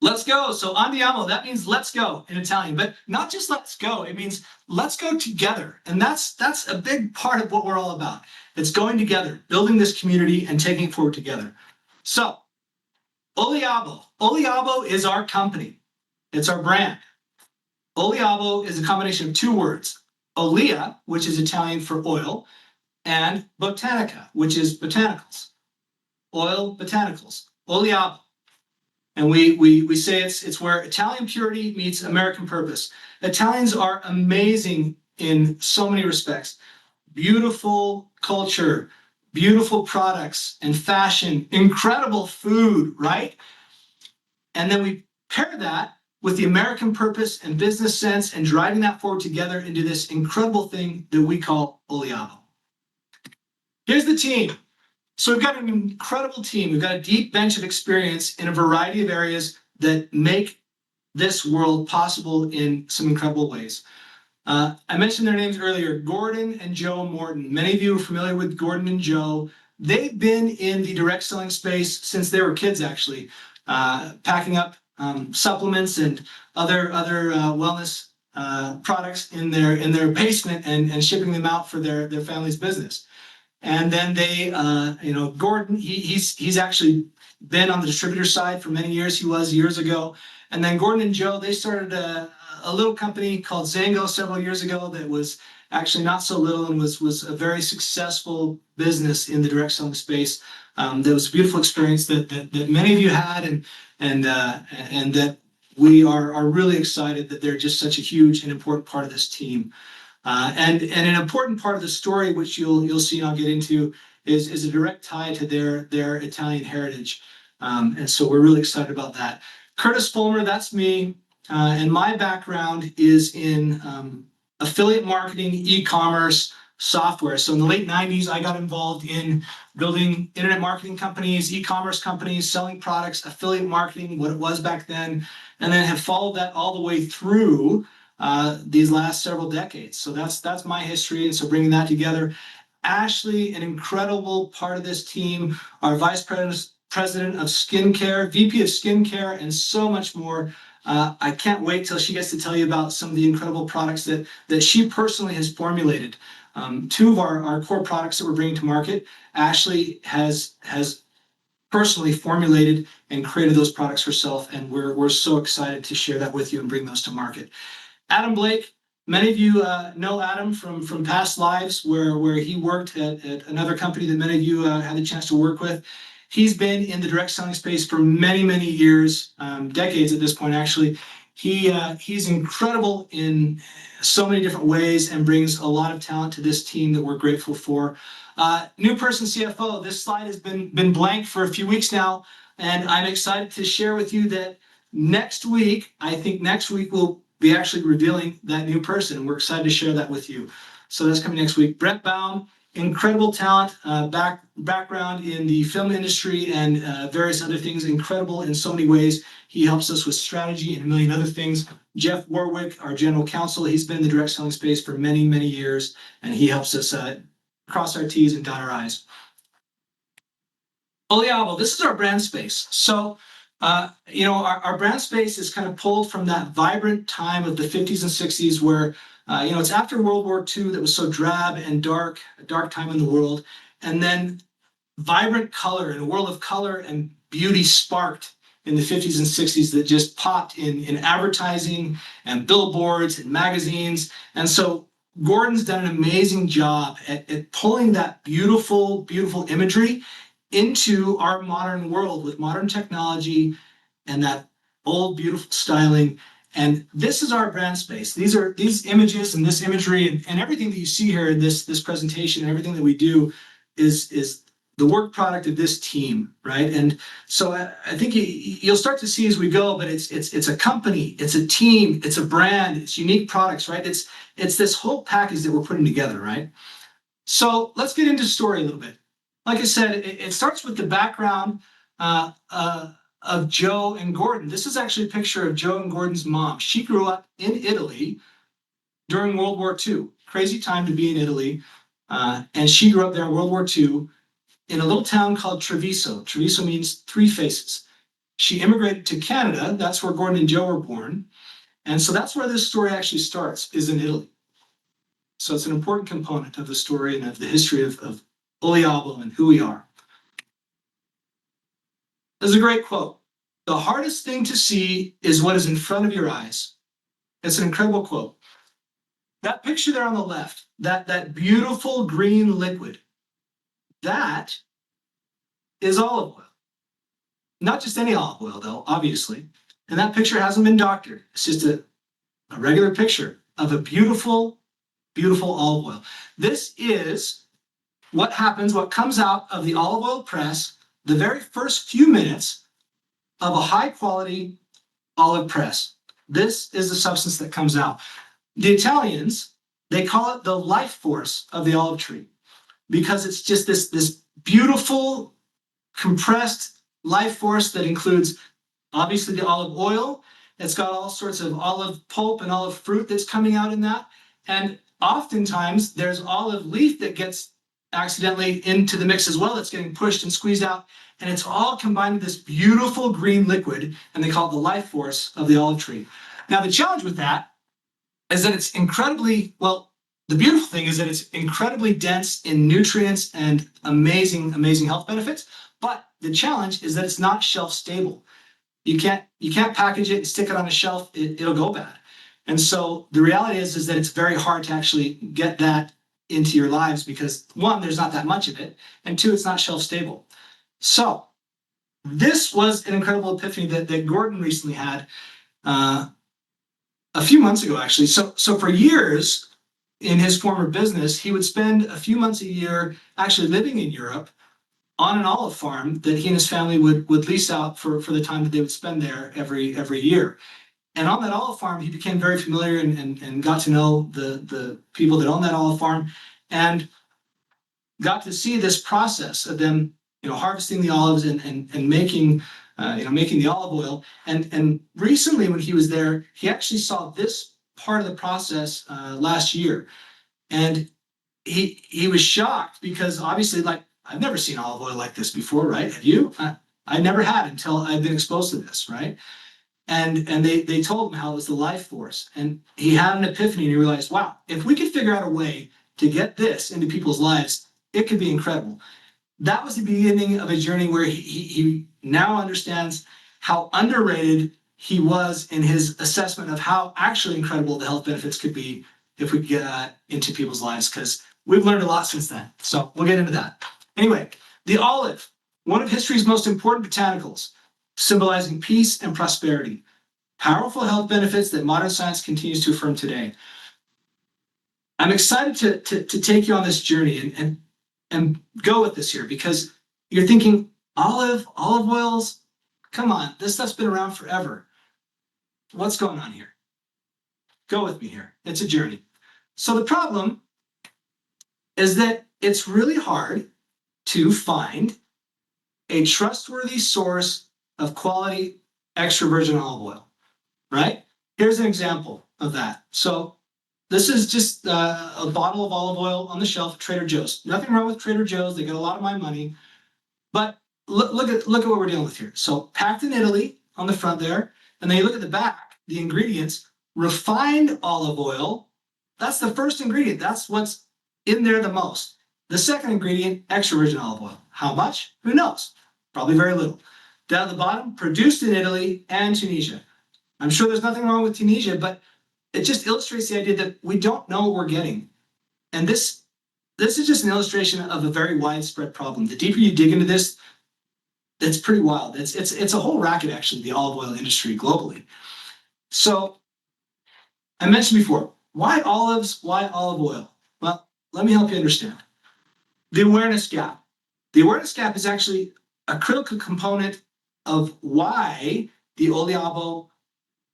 Let's go. So andiamo, that means let's go in Italian, but not just let's go. It means let's go together. And that's a big part of what we're all about. It's going together, building this community and taking it forward together. So Oliabo. Oliabo is our company. It's our brand. Oliabo is a combination of two words, olea, which is Italian for oil, and botanica, which is botanicals. Oil, botanicals. Oliabo. And we say it's where Italian purity meets American purpose. Italians are amazing in so many respects. Beautiful culture, beautiful products and fashion, incredible food, right? And then we pair that with the American purpose and business sense and driving that forward together into this incredible thing that we call Oliabo. Here's the team. So we've got an incredible team. We've got a deep bench of experience in a variety of areas that make this world possible in some incredible ways. I mentioned their names earlier, Gordon and Joe Morton. Many of you are familiar with Gordon and Joe. They've been in the direct selling space since they were kids, actually, packing up supplements and other wellness products in their basement and shipping them out for their family's business. And then they, Gordon, he's actually been on the distributor side for many years. He was years ago. And then Gordon and Joe, they started a little company called Zango several years ago that was actually not so little and was a very successful business in the direct selling space. That was a beautiful experience that many of you had and that we are really excited that they're just such a huge and important part of this team. And an important part of the story, which you'll see and I'll get into, is a direct tie to their Italian heritage. And so we're really excited about that. Curtis Fulmer, that's me. And my background is in affiliate marketing, e-commerce, software. So in the late 90s, I got involved in building internet marketing companies, e-commerce companies, selling products, affiliate marketing, what it was back then, and then have followed that all the way through these last several decades. So that's my history. And so bringing that together. Ashley, an incredible part of this team, our vice president of skincare, VP of skincare, and so much more. I can't wait till she gets to tell you about some of the incredible products that she personally has formulated. Two of our core products that we're bringing to market, Ashley has personally formulated and created those products herself, and we're so excited to share that with you and bring those to market. Adam Blake, many of you know Adam from past lives where he worked at another company that many of you had the chance to work with. He's been in the direct selling space for many, many years, decades at this point, actually. He's incredible in so many different ways and brings a lot of talent to this team that we're grateful for. New person CFO, this slide has been blank for a few weeks now, and I'm excited to share with you that next week we'll be actually revealing that new person. We're excited to share that with you. So that's coming next week. Brett Baum, incredible talent, background in the film industry and various other things, incredible in so many ways. He helps us with strategy and a million other things. Jeff Warwick, our general counsel, he's been in the direct selling space for many, many years, and he helps us cross our T's and dot our I's. Oliabo, this is our brand space. So our brand space is kind of pulled from that vibrant time of the 50s and 60s where, it's after World War II that was so drab and dark, a dark time in the world. And then vibrant color and a world of color and beauty sparked in the 50s and 60s that just popped in advertising and billboards and magazines. And so Gordon's done an amazing job at pulling that beautiful, beautiful imagery into our modern world with modern technology and that old, beautiful styling. And this is our brand space. These images and this imagery and everything that you see here in this presentation, and everything that we do is the work product of this team, right? And so I think you'll start to see as we go, but it's a company, it's a team, it's a brand, it's unique products, right? It's this whole package that we're putting together, right? So let's get into the story a little bit. Like I said, it starts with the background of Joe and Gordon. This is actually a picture of Joe and Gordon's mom. She grew up in Italy during World War II. Crazy time to be in Italy. And she grew up there in World War II in a little town called Treviso. Treviso means three faces. She immigrated to Canada. That's where Gordon and Joe were born. And so that's where this story actually starts, is in Italy. So it's an important component of the story and of the history of Oliabo and who we are. There's a great quote. The hardest thing to see is what is in front of your eyes. It's an incredible quote. That picture there on the left, that beautiful green liquid, that is olive oil. Not just any olive oil, though, obviously. And that picture hasn't been doctored. It's just a regular picture of a beautiful, beautiful olive oil. This is what happens, what comes out of the olive oil press the very first few minutes of a high quality olive press. This is the substance that comes out. The Italians, they call it the life force of the olive tree because it's just this beautiful compressed life force that includes obviously the olive oil. It's got all sorts of olive pulp and olive fruit that's coming out in that. And oftentimes there's olive leaf that gets accidentally into the mix as well. That's getting pushed and squeezed out. And it's all combined with this beautiful green liquid, and they call it the life force of the olive tree. Now, the challenge with that is that it's incredibly, well, the beautiful thing is that it's incredibly dense in nutrients and amazing, amazing health benefits. But the challenge is that it's not shelf stable. You can't package it and stick it on a shelf. It'll go bad. And so the reality is that it's very hard to actually get that into your lives because one, there's not that much of it, and two, it's not shelf stable. So this was an incredible epiphany that Gordon recently had a few months ago, actually. So for years in his former business, he would spend a few months a year actually living in Europe on an olive farm that he and his family would lease out for the time that they would spend there every year. And on that olive farm, he became very familiar and got to know the people that own that olive farm and got to see this process of them, harvesting the olives and making the olive oil. And recently when he was there, he actually saw this part of the process last year. And he was shocked because obviously, like, I've never seen olive oil like this before, right? Have you? I never had until I've been exposed to this, right? And they told him how it was the life force. And he had an epiphany and he realized, wow, if we could figure out a way to get this into people's lives, it could be incredible. That was the beginning of a journey where he now understands how underrated he was in his assessment of how actually incredible the health benefits could be if we get into people's lives, because we've learned a lot since then. So we'll get into that. Anyway, the olive, one of history's most important botanicals, symbolizing peace and prosperity. Powerful health benefits that modern science continues to affirm today. I'm excited to take you on this journey and go with this here because you're thinking, olive oils, come on, this stuff's been around forever. What's going on here? Go with me here. It's a journey. So the problem is that it's really hard to find a trustworthy source of quality extra virgin olive oil, right? Here's an example of that. So this is just a bottle of olive oil on the shelf at Trader Joe's. Nothing wrong with Trader Joe's. They get a lot of my money. But look at what we're dealing with here. So packed in Italy on the front there. And then you look at the back, the ingredients, refined olive oil. That's the first ingredient. That's what's in there the most. The second ingredient, extra virgin olive oil. How much? Who knows? Probably very little. Down at the bottom, produced in Italy and Tunisia. I'm sure there's nothing wrong with Tunisia, but it just illustrates the idea that we don't know what we're getting. And this is just an illustration of a very widespread problem. The deeper you dig into this, it's pretty wild. It's a whole racket, actually, the olive oil industry globally. So I mentioned before, why olives? Why olive oil? Well, let me help you understand. The awareness gap. The awareness gap is actually a critical component of why the Oliabo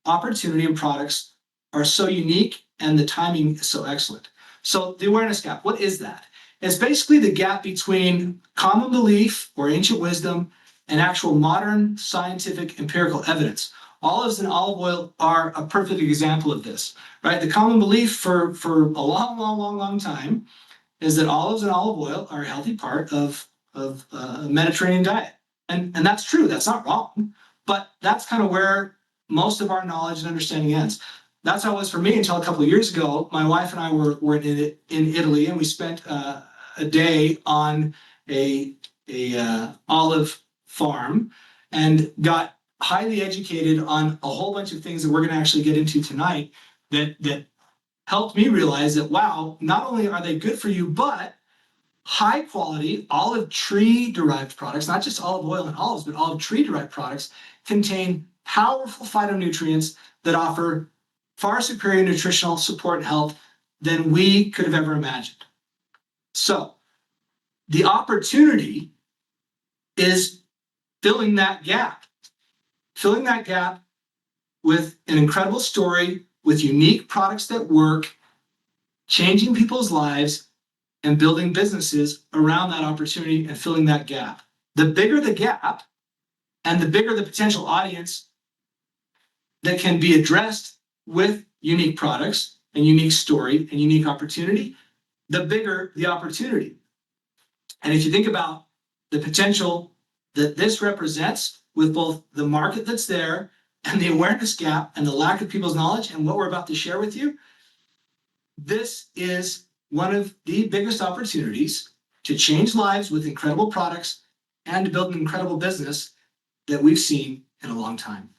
opportunity and products are so unique and the timing is so excellent. So the awareness gap, what is that? It's basically the gap between common belief or ancient wisdom and actual modern scientific empirical evidence. Olives and olive oil are a perfect example of this, right? The common belief for a long time is that olives and olive oil are a healthy part of a Mediterranean diet. And that's true, that's not wrong. But that's kind of where most of our knowledge and understanding ends. That's how it was for me until a couple of years ago. My wife and I were in Italy, and we spent a day on a olive farm and got highly educated on a whole bunch of things that we're going to actually get into tonight that helped me realize that, wow, not only are they good for you, but high quality olive tree derived products, not just olive oil and olives, but olive tree derived products, contain powerful phytonutrients that offer far superior nutritional support and health than we could have ever imagined. So the opportunity is filling that gap with an incredible story, with unique products that work, changing people's lives, and building businesses around that opportunity and filling that gap. The bigger the gap and the bigger the potential audience that can be addressed with unique products and unique story and unique opportunity, the bigger the opportunity. And if you think about the potential that this represents with both the market that's there and the awareness gap and the lack of people's knowledge and what we're about to share with you, this is one of the biggest opportunities to change lives with incredible products and to build an incredible business that we've seen in a long time.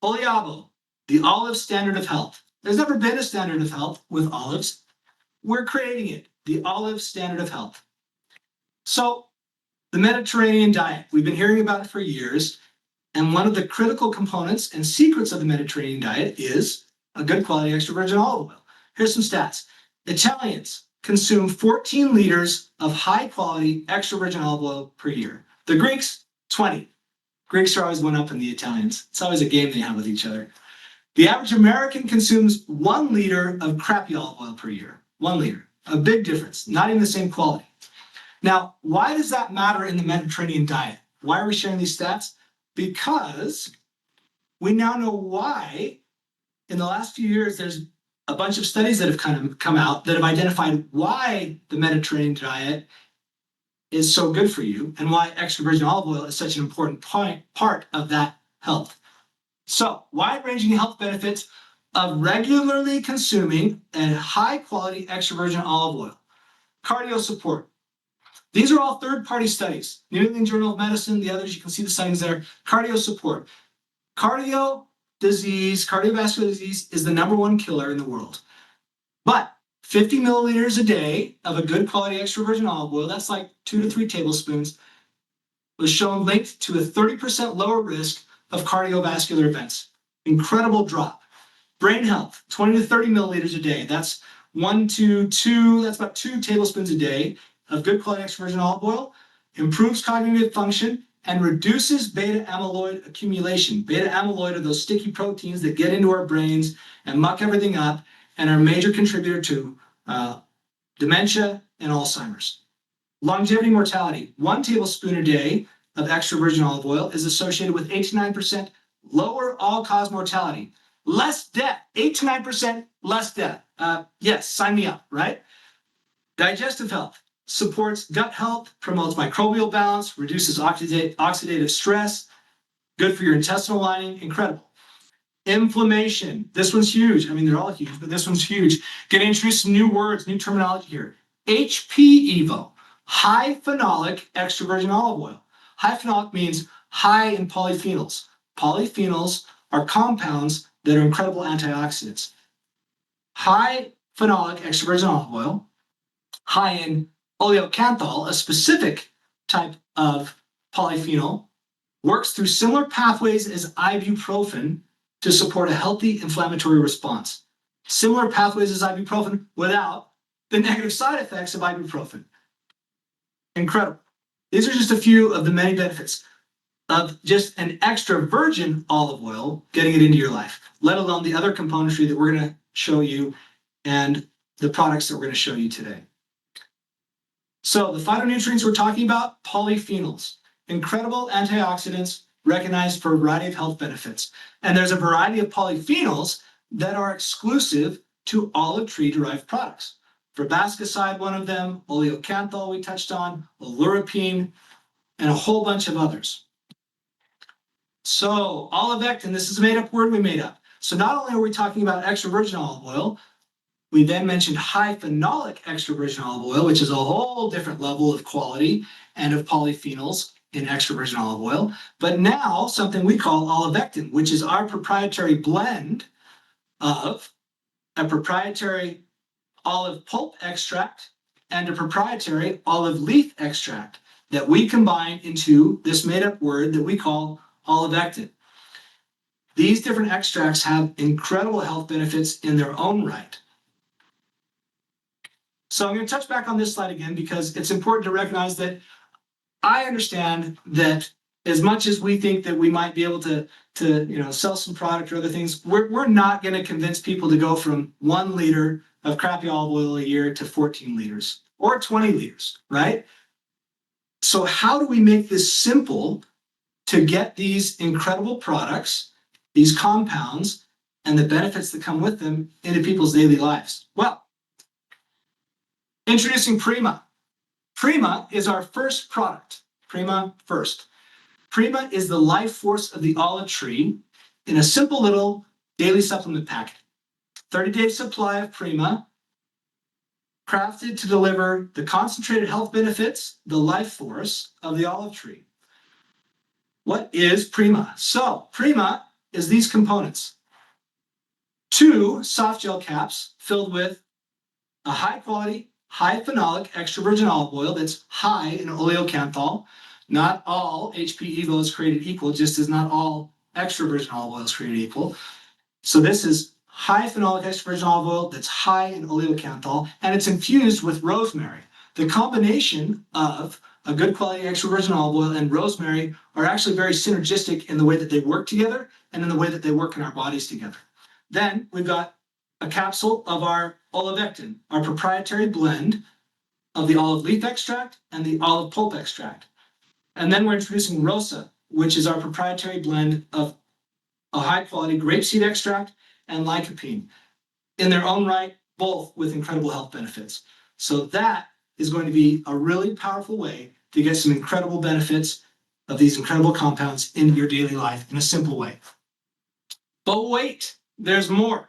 Oliabo, the olive standard of health. There's never been a standard of health with olives. We're creating it, the olive standard of health. So the Mediterranean diet, we've been hearing about it for years. And one of the critical components and secrets of the Mediterranean diet is a good quality extra virgin olive oil. Here's some stats. Italians consume 14 liters of high quality extra virgin olive oil per year. The Greeks, 20. Greeks are always one up in the Italians. It's always a game they have with each other. The average American consumes 1 liter of crappy olive oil per year. 1 liter. A big difference. Not even the same quality. Now, why does that matter in the Mediterranean diet? Why are we sharing these stats? Because we now know why in the last few years there's a bunch of studies that have kind of come out that have identified why the Mediterranean diet is so good for you and why extra virgin olive oil is such an important part of that health. So, wide-ranging health benefits of regularly consuming a high-quality extra virgin olive oil. Cardio support. These are all third-party studies. New England Journal of Medicine, the others, you can see the signs there. Cardio support. Cardiovascular disease is the number one killer in the world. But 50 milliliters a day of a good quality extra virgin olive oil, that's like 2 to 3 tablespoons, was shown linked to a 30% lower risk of cardiovascular events. Incredible drop. Brain health, 20 to 30 milliliters a day. That's that's about 2 tablespoons a day of good quality extra virgin olive oil, improves cognitive function, and reduces beta amyloid accumulation. Beta amyloid are those sticky proteins that get into our brains and muck everything up and are a major contributor to dementia and Alzheimer's. Longevity mortality. 1 tablespoon a day of extra virgin olive oil is associated with 8 to 9% lower all-cause mortality. Less death, 8 to 9% less death. Yes, sign me up, right? Digestive health. Supports gut health, promotes microbial balance, reduces oxidative stress, good for your intestinal lining, incredible. Inflammation, this one's huge. I mean, they're all huge, but this one's huge. Gonna introduce some new words, new terminology here. HP Evo, high phenolic extra virgin olive oil. High phenolic means high in polyphenols. Polyphenols are compounds that are incredible antioxidants. High phenolic extra virgin olive oil, high in oleocanthal, a specific type of polyphenol, works through similar pathways as ibuprofen to support a healthy inflammatory response. Similar pathways as ibuprofen without the negative side effects of ibuprofen. Incredible. These are just a few of the many benefits of just an extra virgin olive oil getting it into your life, let alone the other componentry that we're going to show you and the products that we're going to show you today. So the phytonutrients we're talking about, polyphenols, incredible antioxidants recognized for a variety of health benefits. And there's a variety of polyphenols that are exclusive to olive tree-derived products. Verbascicide, one of them, oleocanthal we touched on, oleuropein, and a whole bunch of others. So olivectin, this is a made up word we made up. So not only are we talking about extra virgin olive oil, we then mentioned high phenolic extra virgin olive oil, which is a whole different level of quality and of polyphenols in extra virgin olive oil. But now something we call olivectin, which is our proprietary blend of a proprietary olive pulp extract and a proprietary olive leaf extract that we combine into this made up word that we call olivectin. These different extracts have incredible health benefits in their own right. So I'm going to touch back on this slide again because it's important to recognize that I understand that as much as we think that we might be able to sell some product or other things, we're not going to convince people to go from 1 liter of crappy olive oil a year to 14 liters or 20 liters, right? So how do we make this simple to get these incredible products, these compounds, and the benefits that come with them into people's daily lives? Well, introducing Prima. Prima is our first product. Prima first. Prima is the life force of the olive tree in a simple little daily supplement packet. 30-day supply of Prima, crafted to deliver the concentrated health benefits, the life force of the olive tree. What is Prima? So Prima is these components. 2 soft gel caps filled with a high quality, high phenolic extra virgin olive oil that's high in oleocanthal. Not all HP Evo is created equal, just as not all extra virgin olive oil is created equal. So this is high phenolic extra virgin olive oil that's high in oleocanthal, and it's infused with rosemary. The combination of a good quality extra virgin olive oil and rosemary are actually very synergistic in the way that they work together and in the way that they work in our bodies together. Then we've got a capsule of our olivectin, our proprietary blend of the olive leaf extract and the olive pulp extract. And then we're introducing Rosa, which is our proprietary blend of a high-quality grapeseed extract and lycopene. In their own right, both with incredible health benefits. So that is going to be a really powerful way to get some incredible benefits of these incredible compounds into your daily life in a simple way. But wait, there's more.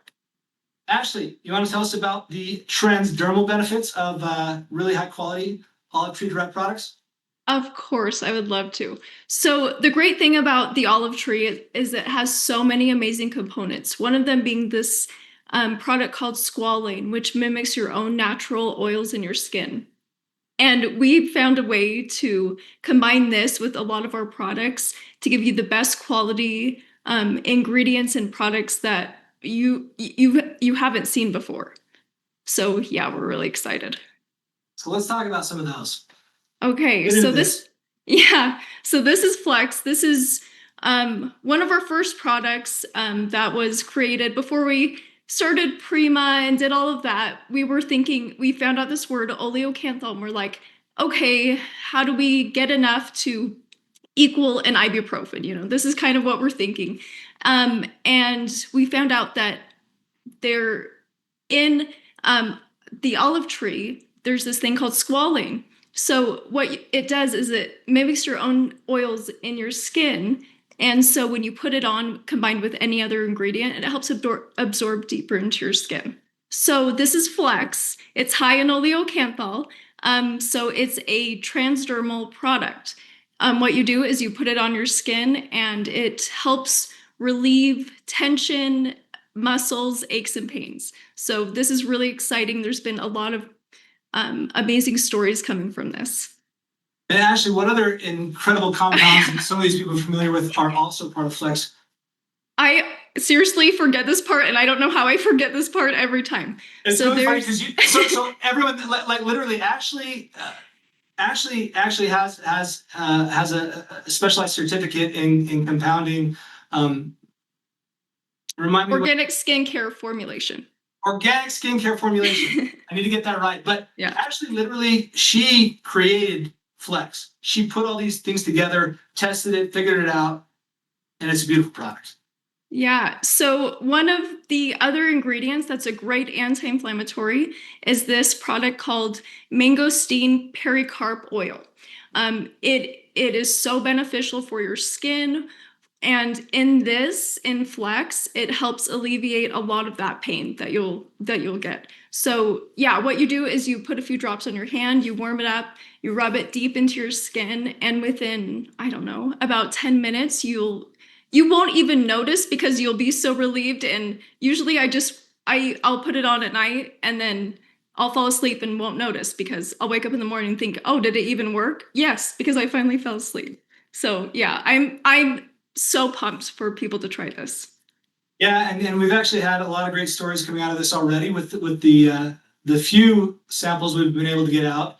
Ashley, you want to tell us about the transdermal benefits of really high-quality olive tree-derived products? Of course, I would love to. So, the great thing about the olive tree is it has so many amazing components. One of them being this product called squalane, which mimics your own natural oils in your skin. And we found a way to combine this with a lot of our products to give you the best quality ingredients and products that you haven't seen before. So yeah, we're really excited. So let's talk about some of those. Okay, Get so into this, yeah, so this is Flex. This is one of our first products that was created before we started Prima and did all of that. We found out this word oleocanthal, and we're like, okay, how do we get enough to equal an ibuprofen? This is kind of what we're thinking. And we found out that they're in the olive tree, there's this thing called squalane. So what it does is it mimics your own oils in your skin. And so when you put it on combined with any other ingredient, it helps absorb deeper into your skin. So this is Flex. It's high in oleocanthal. So it's a transdermal product. What you do is you put it on your skin and it helps relieve tension, muscles, aches, and pains. So this is really exciting. There's been a lot of amazing stories coming from this. And Ashley, what other incredible compounds that some of these people are familiar with are also part of Flex? I seriously forget this part, and I don't know how I forget this part every time. It's so really funny because so everyone like literally Ashley has a specialized certificate in compounding. Remind me organic skincare formulation. Organic skincare formulation. I need to get that right. But yeah. Actually, literally, she created Flex. She put all these things together, tested it, figured it out, and it's a beautiful product. Yeah. So one of the other ingredients that's a great anti-inflammatory is this product called mangosteen pericarp oil. It is so beneficial for your skin, And in Flex, it helps alleviate a lot of that pain that you'll get. So yeah, what you do is you put a few drops on your hand, you warm it up, you rub it deep into your skin, and within, I don't know, about 10 minutes, you won't even notice because you'll be so relieved. And usually I'll put it on at night and then I'll fall asleep and won't notice because I'll wake up in the morning and think, oh, did it even work? Yes, because I finally fell asleep. So yeah, I'm so pumped for people to try this. Yeah, and we've actually had a lot of great stories coming out of this already with the few samples we've been able to get out.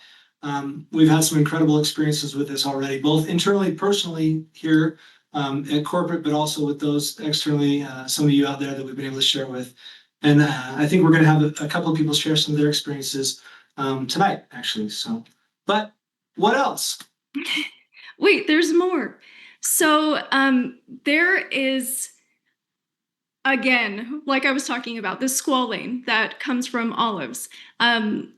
We've had some incredible experiences with this already, both internally, personally here at corporate, but also with those externally, some of you out there that we've been able to share with. And I think we're going to have a couple of people share some of their experiences tonight, actually. So, but what else? Wait, there's more. So there is, again, like I was talking about, this squalane that comes from olives. And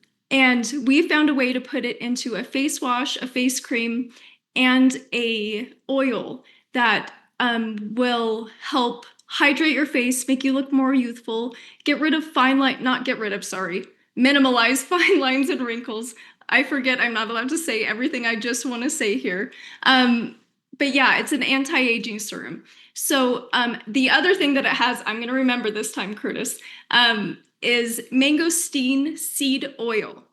we found a way to put it into a face wash, a face cream, and a oil that will help hydrate your face, make you look more youthful, get rid of fine line, not get rid of, sorry, minimalize fine lines and wrinkles. I forget I'm not allowed to say everything I just want to say here. But yeah, it's an anti-aging serum. So the other thing that it has, I'm going to remember this time, Curtis, is mangosteen seed oil.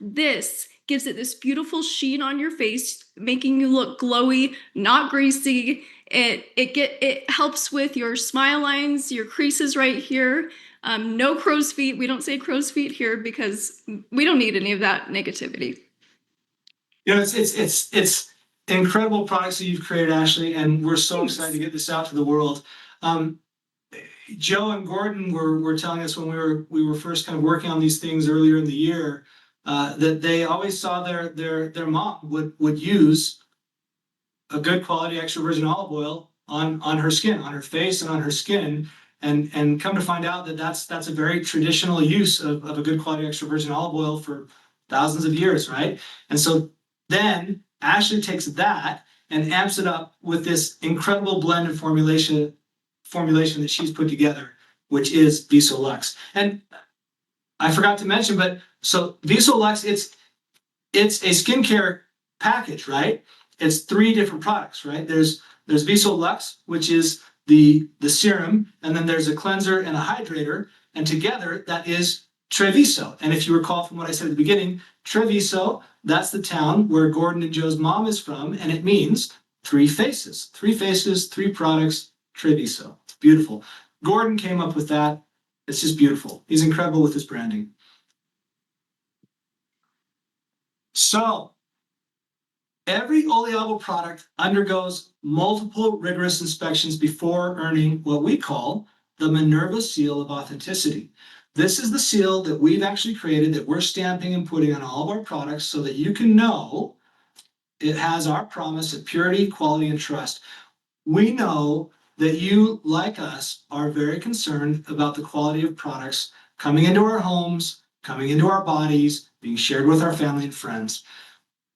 This gives it this beautiful sheen on your face, making you look glowy, not greasy. It helps with your smile lines, your creases right here. No crow's feet. We don't say crow's feet here because we don't need any of that negativity. You know, it's incredible products that you've created, Ashley, and we're so Thanks. excited to get this out to the world. Joe and Gordon were telling us when we were first kind of working on these things earlier in the year that they always saw their mom would use a good quality extra virgin olive oil on her skin, on her face, and on her skin. And come to find out that that's a very traditional use of a good quality extra virgin olive oil for thousands of years, right? And so then Ashley takes that and amps it up with this incredible blended formulation that she's put together, which is VisoLux. And I forgot to mention, but so VisoLux, it's a skincare package, right? It's 3 different products, right? There's VisoLux, which is the serum, and then there's a cleanser and a hydrator, and together that is Treviso. And if you recall from what I said at the beginning, Treviso, that's the town where Gordon and Joe's mom is from, and it means 3 faces. 3 faces, 3 products, Treviso. It's beautiful. Gordon came up with that. It's just beautiful. He's incredible with his branding. So, every Oliabo product undergoes multiple rigorous inspections before earning what we call the Minerva Seal of Authenticity. This is the seal that we've actually created that we're stamping and putting on all of our products so that you can know it has our promise of purity, quality, and trust. We know that you, like us, are very concerned about the quality of products coming into our homes, coming into our bodies, being shared with our family and friends.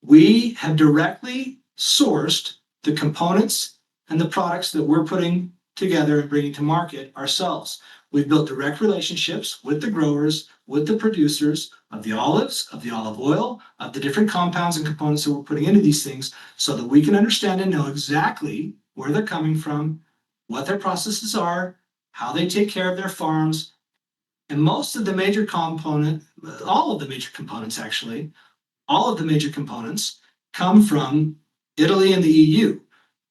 We have directly sourced the components and the products that we're putting together and bringing to market ourselves. We've built direct relationships with the growers, with the producers of the olives, of the olive oil, of the different compounds and components that we're putting into these things so that we can understand and know exactly where they're coming from, what their processes are, how they take care of their farms. And most of the major component, all of the major components actually, all of the major components come from Italy and the EU.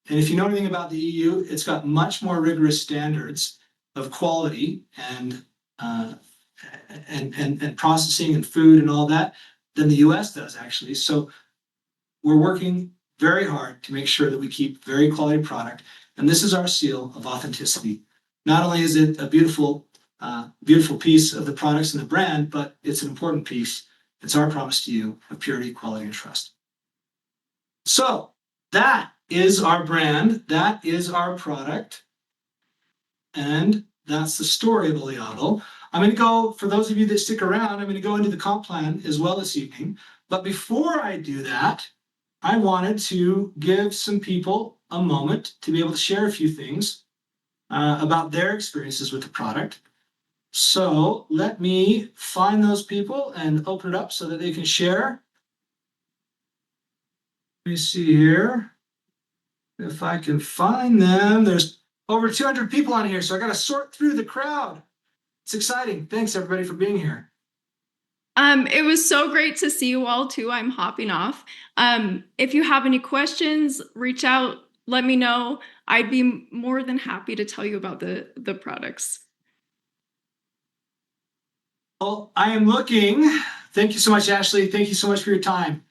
And if you know anything about the EU, it's got much more rigorous standards of quality and processing and food and all that than the US does actually. So we're working very hard to make sure that we keep very quality product. And this is our seal of authenticity. Not only is it a beautiful piece of the products and the brand, but it's an important piece. It's our promise to you of purity, quality, and trust. So that is our brand. That is our product. And that's the story of Oliabo. I'm going to go, for those of you that stick around, I'm going to go into the comp plan as well this evening. But before I do that, I wanted to give some people a moment to be able to share a few things about their experiences with the product. So let me find those people and open it up so that they can share. Let me see here if I can find them. There's over 200 people on here, so I got to sort through the crowd. It's exciting. Thanks everybody for being here. It was so great to see you all too. I'm hopping off. If you have any questions, reach out, let me know. I'd be more than happy to tell you about the products. Well, I am looking. Thank you so much, Ashley. Thank you so much for your time.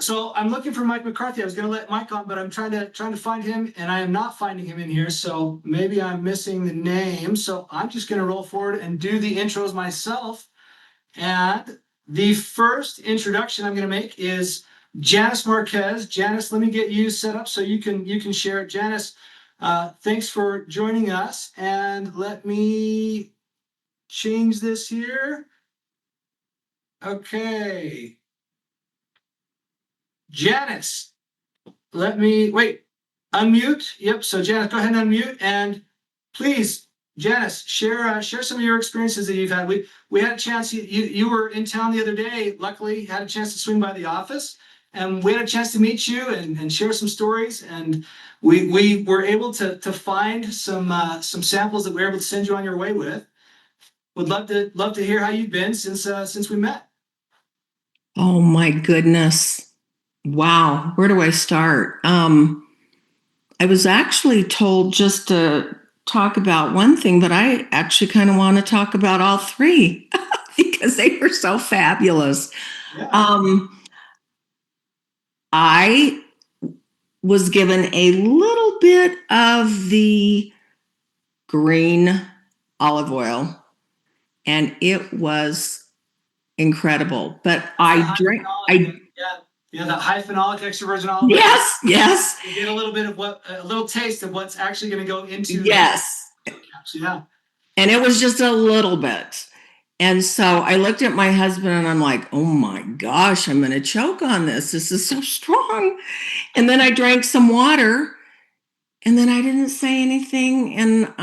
So I'm looking for Mike McCarthy. I was going to let Mike on, but I'm trying to find him, and I am not finding him in here. So maybe I'm missing the name. So I'm just going to roll forward and do the intros myself. And the first introduction I'm going to make is Janice Marquez. Janice, let me get you set up so you can share it. Janice, thanks for joining us, and let me change this here. Okay. Janice, let me wait. Unmute. Yep. So Janice, go ahead and unmute, and please, Janice, share some of your experiences that you've had. We had a chance. You were in town the other day. Luckily, had a chance to swing by the office, and we had a chance to meet you and share some stories. And we were able to find some samples that we were able to send you on your way with. Would love to hear how you've been since we met. Oh my goodness. Wow. Where do I start? I was actually told just to talk about one thing, but I actually kind of want to talk about all three because they were so fabulous. Yeah. I was given a little bit of the green olive oil, and it was incredible. But I drank. The high phenolic extra virgin olive oil. Yes. You get a little bit of a little taste of what's actually going to go into. Yes. Yeah. And it was just a little bit. And so I looked at my husband and I'm like, oh my gosh, I'm going to choke on this. This is so strong. And then I drank some water and then I didn't say anything. And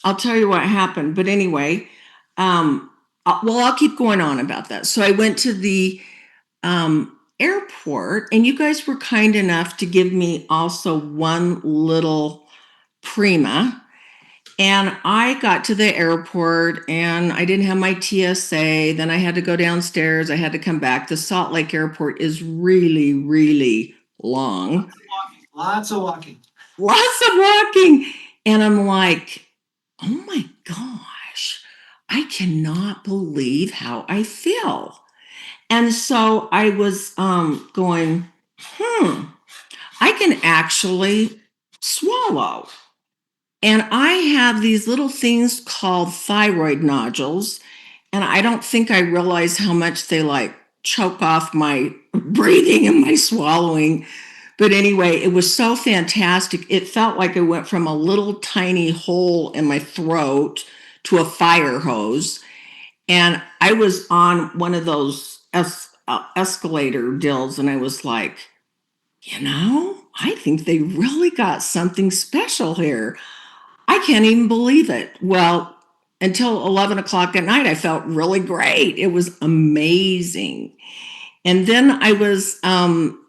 I'll tell you what happened. But anyway, I'll keep going on about that. So I went to the airport, and you guys were kind enough to give me also one little Prima. And I got to the airport and I didn't have my TSA. Then I had to go downstairs. I had to come back. The Salt Lake airport is really, really long. Lots of walking. And I'm like, oh my gosh, I cannot believe how I feel. And so I was going, I can actually swallow. And I have these little things called thyroid nodules. And I don't think I realize how much they like choke off my breathing and my swallowing. But anyway, it was so fantastic. It felt like I went from a little tiny hole in my throat to a fire hose. And I was on one of those escalator deals, and I was like, I think they really got something special here. I can't even believe it. Well, until 11 o'clock at night, I felt really great. It was amazing. And then I was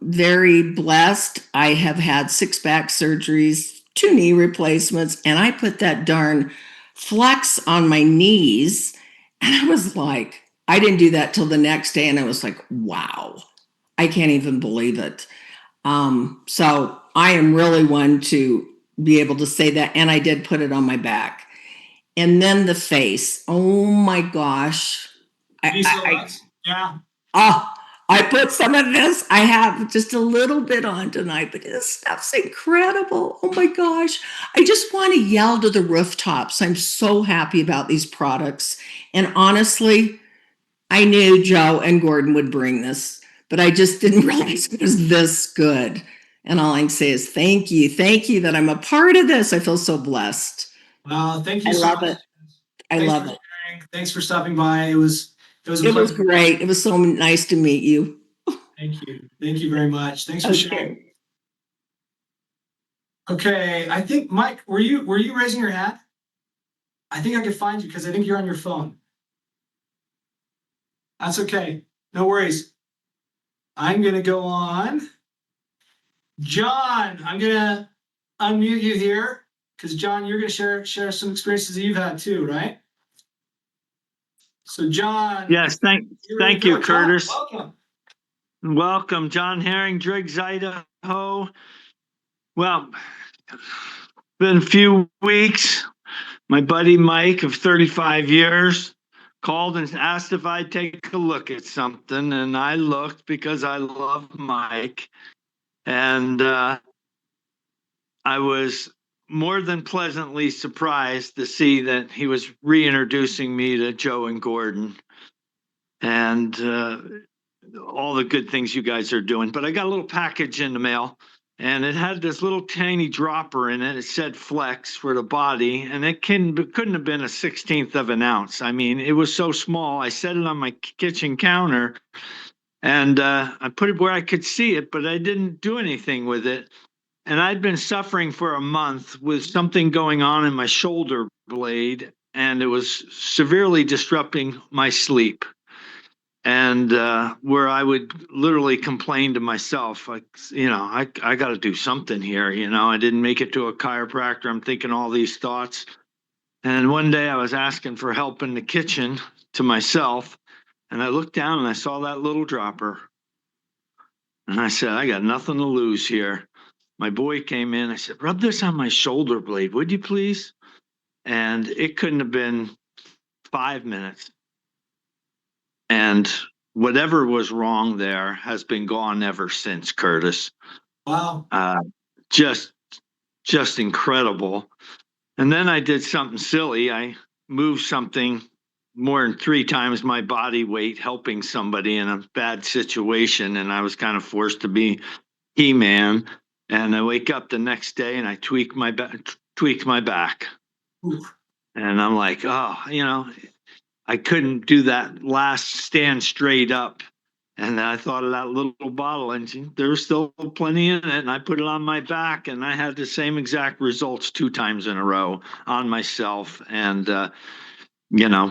very blessed. I have had 6 back surgeries, 2 knee replacements, and I put that darn flex on my knees. And I was like, I didn't do that till the next day. And I was like, wow, I can't even believe it. So I am really one to be able to say that. And I did put it on my back. And then the face. Oh my gosh. Yeah. I put some of this. I have just a little bit on tonight, but this stuff's incredible. Oh my gosh. I just want to yell to the rooftops. I'm so happy about these products. And honestly, I knew Joe and Gordon would bring this, but I just didn't realize it was this good. And all I can say is thank you. Thank you that I'm a part of this. I feel so blessed. Well, thank you. I love it. I love it. Thanks for stopping by. It was great. It was so nice to meet you. Thank you. Thank you very much. Thanks for sharing. Okay. Okay, I think Mike, were you raising your hand? I think I could find you because I think you're on your phone. That's okay. No worries. I'm gonna go on. John, I'm gonna unmute you here because John, you're gonna share some experiences that you've had too, right? So John, Yes, you're ready thank to you, go. John, Curtis. welcome. Welcome, John Herring, Driggs, Idaho. Well, been a few weeks. My buddy Mike of 35 years called and asked if I'd take a look at something, and I looked because I love Mike, and I was more than pleasantly surprised to see that he was reintroducing me to Joe and Gordon. And all the good things you guys are doing. But I got a little package in the mail, and it had this little tiny dropper in it. It said Flex for the body, and couldn't have been a 16th of an ounce. I mean, it was so small. I set it on my kitchen counter, and I put it where I could see it, but I didn't do anything with it. And I'd been suffering for a month with something going on in my shoulder blade, and it was severely disrupting my sleep. And where I would literally complain to myself, like, I got to do something here. I didn't make it to a chiropractor. I'm thinking all these thoughts. And one day I was asking for help in the kitchen to myself, and I looked down and I saw that little dropper. And I said, I got nothing to lose here. My boy came in. I said, rub this on my shoulder blade, would you please? And it couldn't have been 5 minutes. And whatever was wrong there has been gone ever since, Curtis. Wow. Just incredible. And then I did something silly. I moved something more than 3 times my body weight, helping somebody in a bad situation. And I was kind of forced to be He-Man. And I wake up the next day and I tweaked my back. Oof. And I'm like, oh, I couldn't do that last stand straight up. And I thought of that little bottle, and there was still plenty in it. And I put it on my back, and I had the same exact results 2 times in a row on myself. And,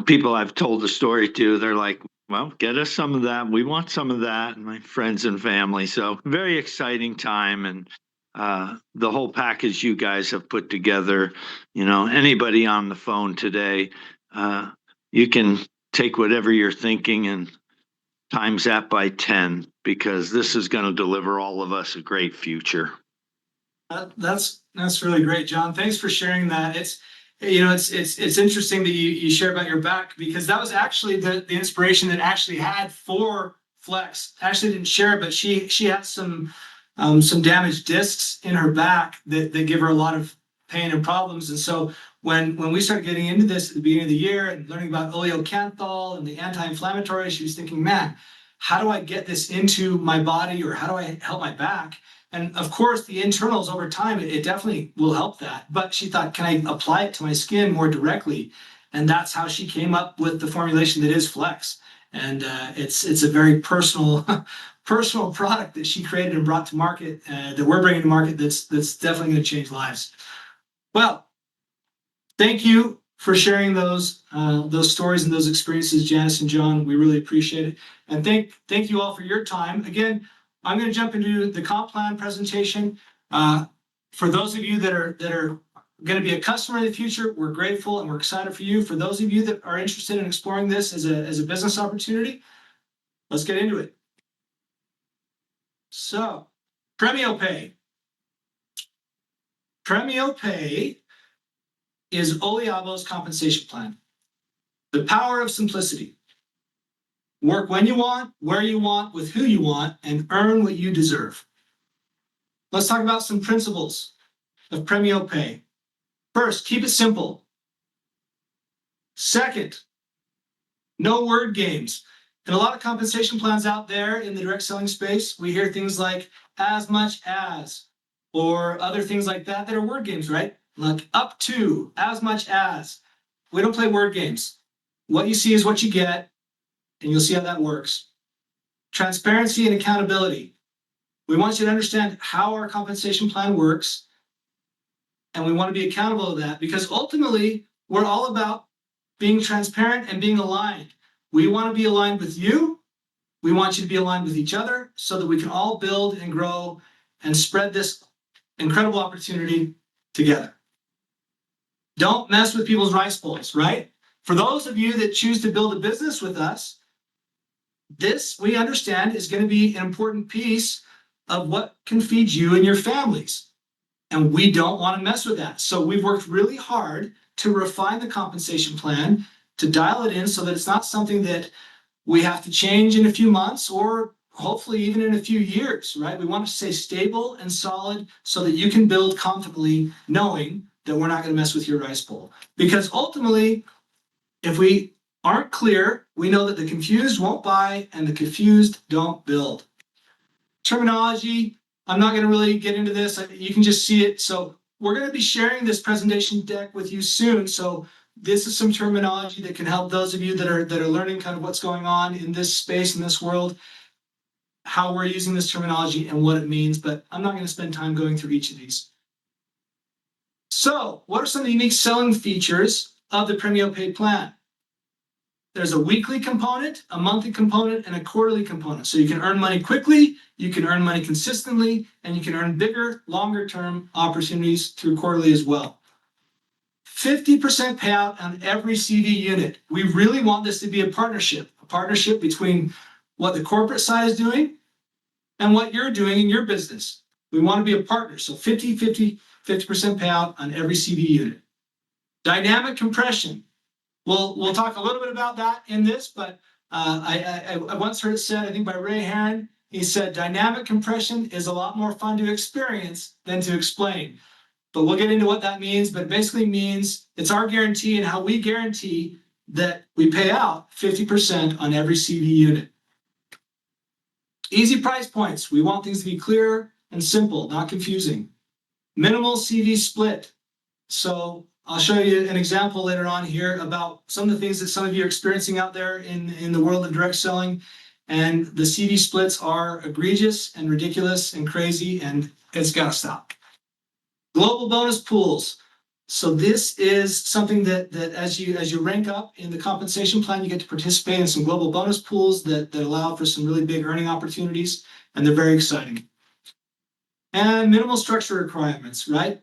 people I've told the story to, they're like, well, get us some of that. We want some of that. And my friends and family. So very exciting time. And the whole package you guys have put together, anybody on the phone today, you can take whatever you're thinking and times that by 10, because this is going to deliver all of us a great future. That's really great, John. Thanks for sharing that. It's interesting that you share about your back, because that was actually the inspiration that Ashley had for Flex. Ashley didn't share, but she had some damaged discs in her back that give her a lot of pain and problems. And so when we started getting into this at the beginning of the year and learning about oleocanthal and the anti-inflammatory, she was thinking, man, how do I get this into my body, or how do I help my back? And of course, the internals over time, it definitely will help that. But she thought, can I apply it to my skin more directly? And that's how she came up with the formulation that is Flex. And it's a very personal product that she created and brought to market, that we're bringing to market, that's definitely going to change lives. Well, thank you for sharing those stories and those experiences, Janice and John. We really appreciate it. And thank you all for your time. Again, I'm going to jump into the comp plan presentation. For those of you that are going to be a customer in the future, we're grateful and we're excited for you. For those of you that are interested in exploring this as a business opportunity, let's get into it. So, PremioPay. PremioPay is Oliabo's compensation plan. The power of simplicity. Work when you want, where you want, with who you want, and earn what you deserve. Let's talk about some principles of PremioPay. First, keep it simple. Second, no word games. In a lot of compensation plans out there in the direct selling space, we hear things like as much as, or other things like that are word games, right? Like up to, as much as. We don't play word games. What you see is what you get, and you'll see how that works. transparency and accountability. We want you to understand how our compensation plan works, and we want to be accountable to that because ultimately we're all about being transparent and being aligned. We want to be aligned with you. We want you to be aligned with each other so that we can all build and grow and spread this incredible opportunity together. Don't mess with people's rice bowls, right? For those of you that choose to build a business with us, this, we understand, is going to be an important piece of what can feed you and your families. And we don't want to mess with that. So we've worked really hard to refine the compensation plan, to dial it in so that it's not something that we have to change in a few months or hopefully even in a few years, right? We want to stay stable and solid so that you can build confidently knowing that we're not going to mess with your rice bowl. Because ultimately, if we aren't clear, we know that the confused won't buy and the confused don't build. Terminology, I'm not going to really get into this. You can just see it. So we're going to be sharing this presentation deck with you soon. So this is some terminology that can help those of you that are learning kind of what's going on in this space, in this world, how we're using this terminology and what it means. But I'm not going to spend time going through each of these. So what are some of the unique selling features of the Premio Pay plan? There's a weekly component, a monthly component, and a quarterly component. So you can earn money quickly, you can earn money consistently, and you can earn bigger, longer-term opportunities through quarterly as well. 50% payout on every CV unit. We really want this to be a partnership between what the corporate side is doing and what you're doing in your business. We want to be a partner. So 50% payout on every CV unit. Dynamic compression. We'll talk a little bit about that in this, but I once heard it said, I think by Ray Heron, he said, dynamic compression is a lot more fun to experience than to explain. But we'll get into what that means, but it basically means it's our guarantee and how we guarantee that we pay out 50% on every CV unit. Easy price points. We want things to be clear and simple, not confusing. Minimal CV split. So I'll show you an example later on here about some of the things that some of you are experiencing out there in the world of direct selling. And the CV splits are egregious and ridiculous and crazy, and it's got to stop. Global bonus pools. So this is something that as you rank up in the compensation plan, you get to participate in some global bonus pools that allow for some really big earning opportunities, and they're very exciting. And minimal structure requirements, right?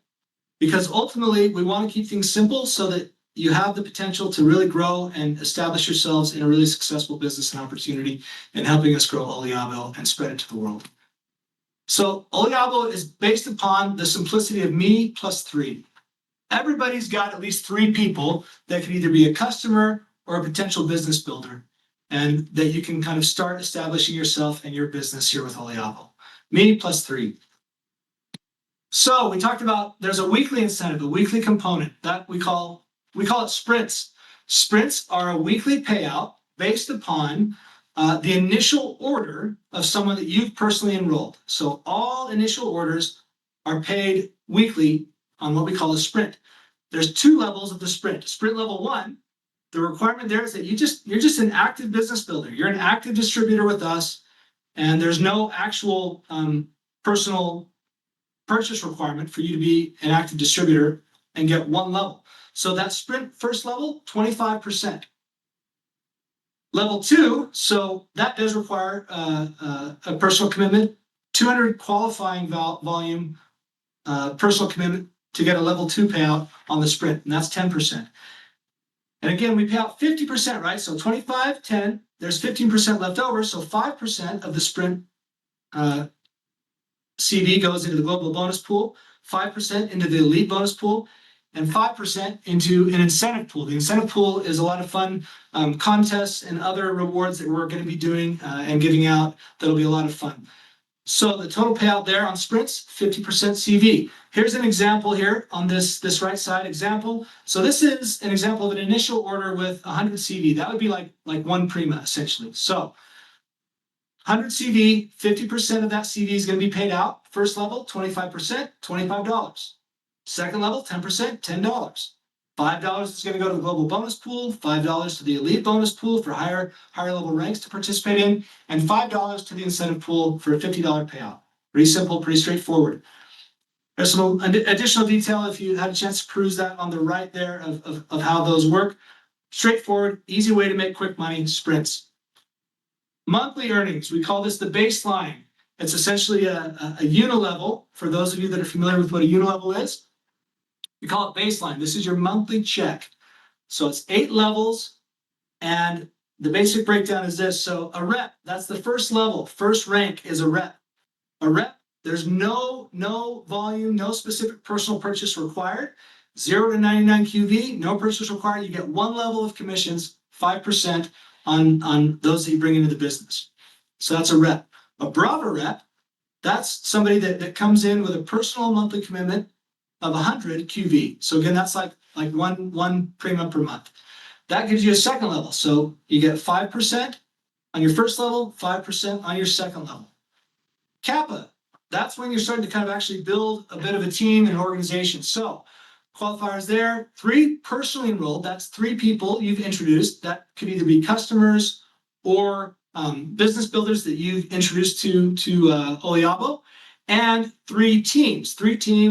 Because ultimately, we want to keep things simple so that you have the potential to really grow and establish yourselves in a really successful business and opportunity in helping us grow Oliabo and spread it to the world. So Oliabo is based upon the simplicity of me plus 3. Everybody's got at least 3 people that can either be a customer or a potential business builder, and that you can kind of start establishing yourself and your business here with Oliabo. Me plus 3. So we talked about there's a weekly incentive, a weekly component that we call it sprints. Sprints are a weekly payout based upon the initial order of someone that you've personally enrolled. So all initial orders are paid weekly on what we call a sprint. There's 2 levels of the sprint. Sprint level 1, the requirement there is that you're just an active business builder. You're an active distributor with us, and there's no actual personal purchase requirement for you to be an active distributor and get 1 level. So that sprint first level, 25%. Level 2, so that does require a personal commitment, 200 qualifying volume personal commitment to get a level 2 payout on the sprint, and that's 10%. And again, we pay out 50%, right? So 25, 10, there's 15% left over, so 5% of the sprint CV goes into the global bonus pool, 5% into the elite bonus pool, and 5% into an incentive pool. The incentive pool is a lot of fun contests and other rewards that we're going to be doing and giving out. That'll be a lot of fun. So the total payout there on sprints, 50% CV. Here's an example here on this right side example. So this is an example of an initial order with 100 CV. That would be like 1 Prima essentially. So 100 CV, 50% of that CV is going to be paid out. First level, 25%, $25. Second level, 10%, $10. $5 is going to go to the global bonus pool, $5 to the elite bonus pool for higher level ranks to participate in, and $5 to the incentive pool for a $50 payout. Pretty simple, pretty straightforward. There's some additional detail if you had a chance to peruse that on the right there of how those work. Straightforward, easy way to make quick money, sprints. Monthly earnings, we call this the baseline. It's essentially a unilevel. For those of you that are familiar with what a unilevel is, we call it baseline. This is your monthly check. So it's 8 levels, and the basic breakdown is this. So a rep, that's the first level. First rank is a rep. A rep, there's no volume, no specific personal purchase required. 0 to 99 QV, no purchase required. You get 1 level of commissions, 5% on those that you bring into the business. So that's a rep. A Brava rep, that's somebody that comes in with a personal monthly commitment of 100 QV. So again, that's like one premium per month. That gives you a second level. So you get 5% on your first level, 5% on your second level. Kappa, that's when you're starting to kind of actually build a bit of a team and an organization. So qualifiers there, 3 personally enrolled, that's 3 people you've introduced. That could either be customers or business builders that you've introduced to Oliabo, and 3 teams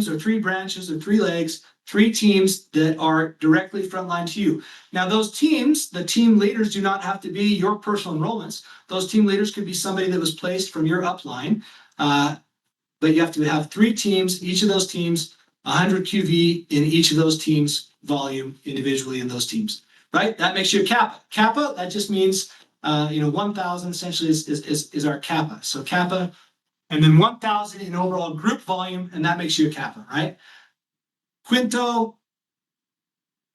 or 3 branches or 3 legs, 3 teams that are directly frontline to you. Now those teams, the team leaders do not have to be your personal enrollments. Those team leaders could be somebody that was placed from your upline, but you have to have 3 teams, each of those teams, 100 QV in each of those teams, volume individually in those teams, right? That makes you a Kappa. Kappa, that just means 1,000 essentially is our Kappa. So Kappa, and then 1,000 in overall group volume, and that makes you a Kappa, right? Quinto,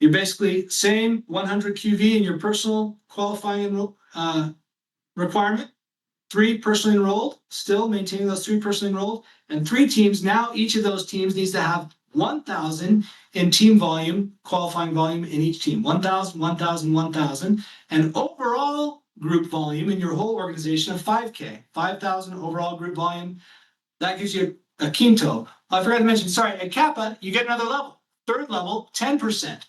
you're basically same 100 QV in your personal qualifying requirement. 3 personally enrolled, still maintaining those 3 personally enrolled, and 3 teams. Now each of those teams needs to have 1,000 in team volume, qualifying volume in each team. 1,000, 1,000, 1,000, and overall group volume in your whole organization of 5K, 5,000 overall group volume. That gives you a quinto. I forgot to mention, sorry, at Kappa, you get another level. Third level, 10%.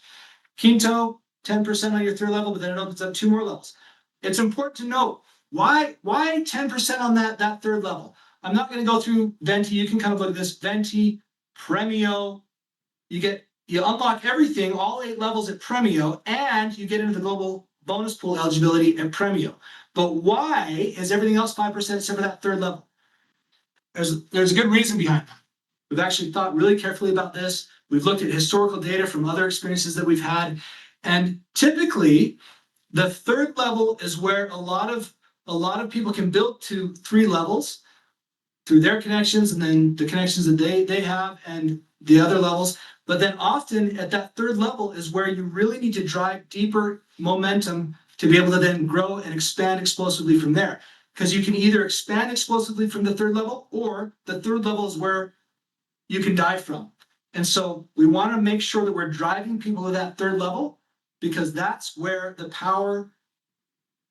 Quinto, 10% on your third level, but then it opens up 2 more levels. It's important to note, why 10% on that third level? I'm not going to go through Venti. You can kind of look at this. Venti, Premio, you unlock everything, all 8 levels at Premio, and you get into the global bonus pool eligibility at Premio. But why is everything else 5% except for that third level? There's a good reason behind that. We've actually thought really carefully about this. We've looked at historical data from other experiences that we've had. And typically, the third level is where a lot of people can build to 3 levels through their connections and then the connections that they have and the other levels. But then often at that third level is where you really need to drive deeper momentum to be able to then grow and expand explosively from there. Because you can either expand explosively from the third level, or the third level is where you can die from. And so we want to make sure that we're driving people to that third level, because that's where the power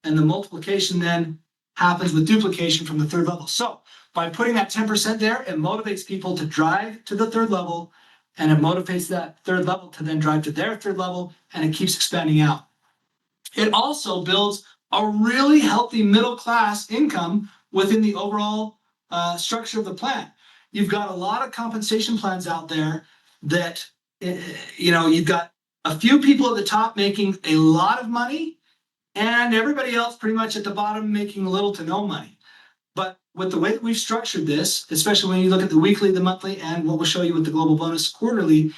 and the multiplication then happens with duplication from the third level. So by putting that 10% there, it motivates people to drive to the third level, and it motivates that third level to then drive to their third level, and it keeps expanding out. It also builds a really healthy middle class income within the overall structure of the plan. You've got a lot of compensation plans out there that, you've got a few people at the top making a lot of money, and everybody else pretty much at the bottom making little to no money. But with the way that we've structured this, especially when you look at the weekly, the monthly, and what we'll show you with the global bonus quarterly,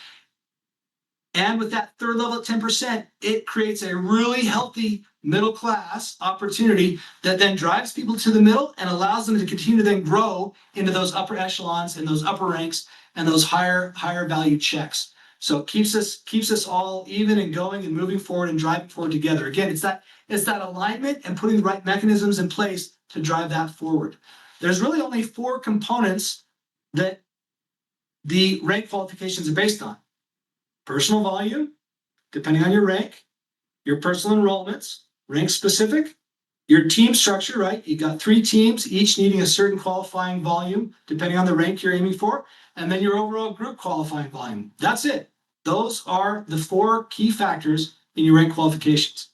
and with that third level at 10%, it creates a really healthy middle class opportunity that then drives people to the middle and allows them to continue to then grow into those upper echelons and those upper ranks and those higher value checks. So it keeps us all even and going and moving forward and driving forward together. Again, it's that alignment and putting the right mechanisms in place to drive that forward. There's really only 4 components that the rank qualifications are based on. Personal volume, depending on your rank, your personal enrollments, rank specific, your team structure, right? You got 3 teams, each needing a certain qualifying volume, depending on the rank you're aiming for, and then your overall group qualifying volume. That's it. Those are the 4 key factors in your rank qualifications.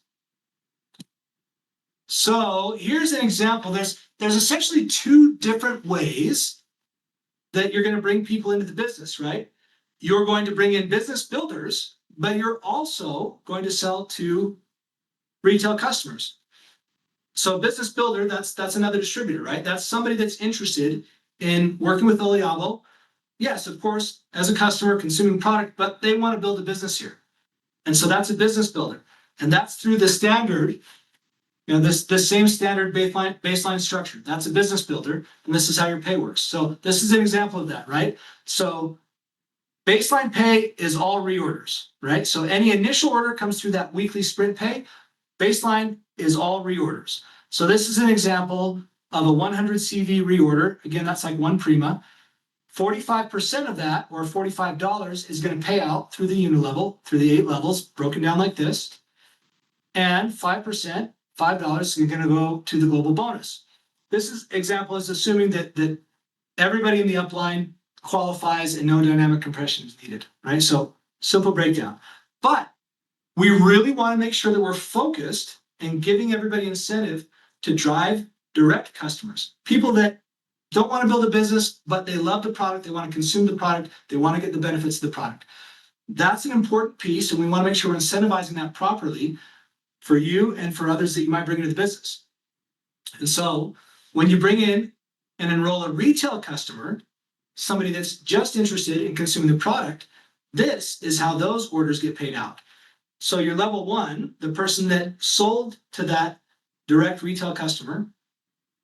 So here's an example. There's essentially 2 different ways that you're going to bring people into the business, right? You're going to bring in business builders, but you're also going to sell to retail customers. So business builder, that's another distributor, right? That's somebody that's interested in working with Oliabo. Yes, of course, as a customer consuming product, but they want to build a business here. And so that's a business builder. And that's through the standard, this same standard baseline structure. That's a business builder, and this is how your pay works. So this is an example of that, right? So baseline pay is all reorders, right? So any initial order comes through that weekly sprint pay. Baseline is all reorders. So this is an example of a 100 CV reorder. Again, that's like 1 Prima. 45% of that, or $45, is going to pay out through the unit level, through the 8 levels, broken down like this. And 5%, $5, is going to go to the global bonus. This example is assuming that everybody in the upline qualifies and no dynamic compression is needed, right? So simple breakdown. But we really want to make sure that we're focused and giving everybody incentive to drive direct customers, people that don't want to build a business, but they love the product, they want to consume the product, they want to get the benefits of the product. That's an important piece, and we want to make sure we're incentivizing that properly for you and for others that you might bring into the business. And so when you bring in and enroll a retail customer, somebody that's just interested in consuming the product, this is how those orders get paid out. So your level 1, the person that sold to that direct retail customer,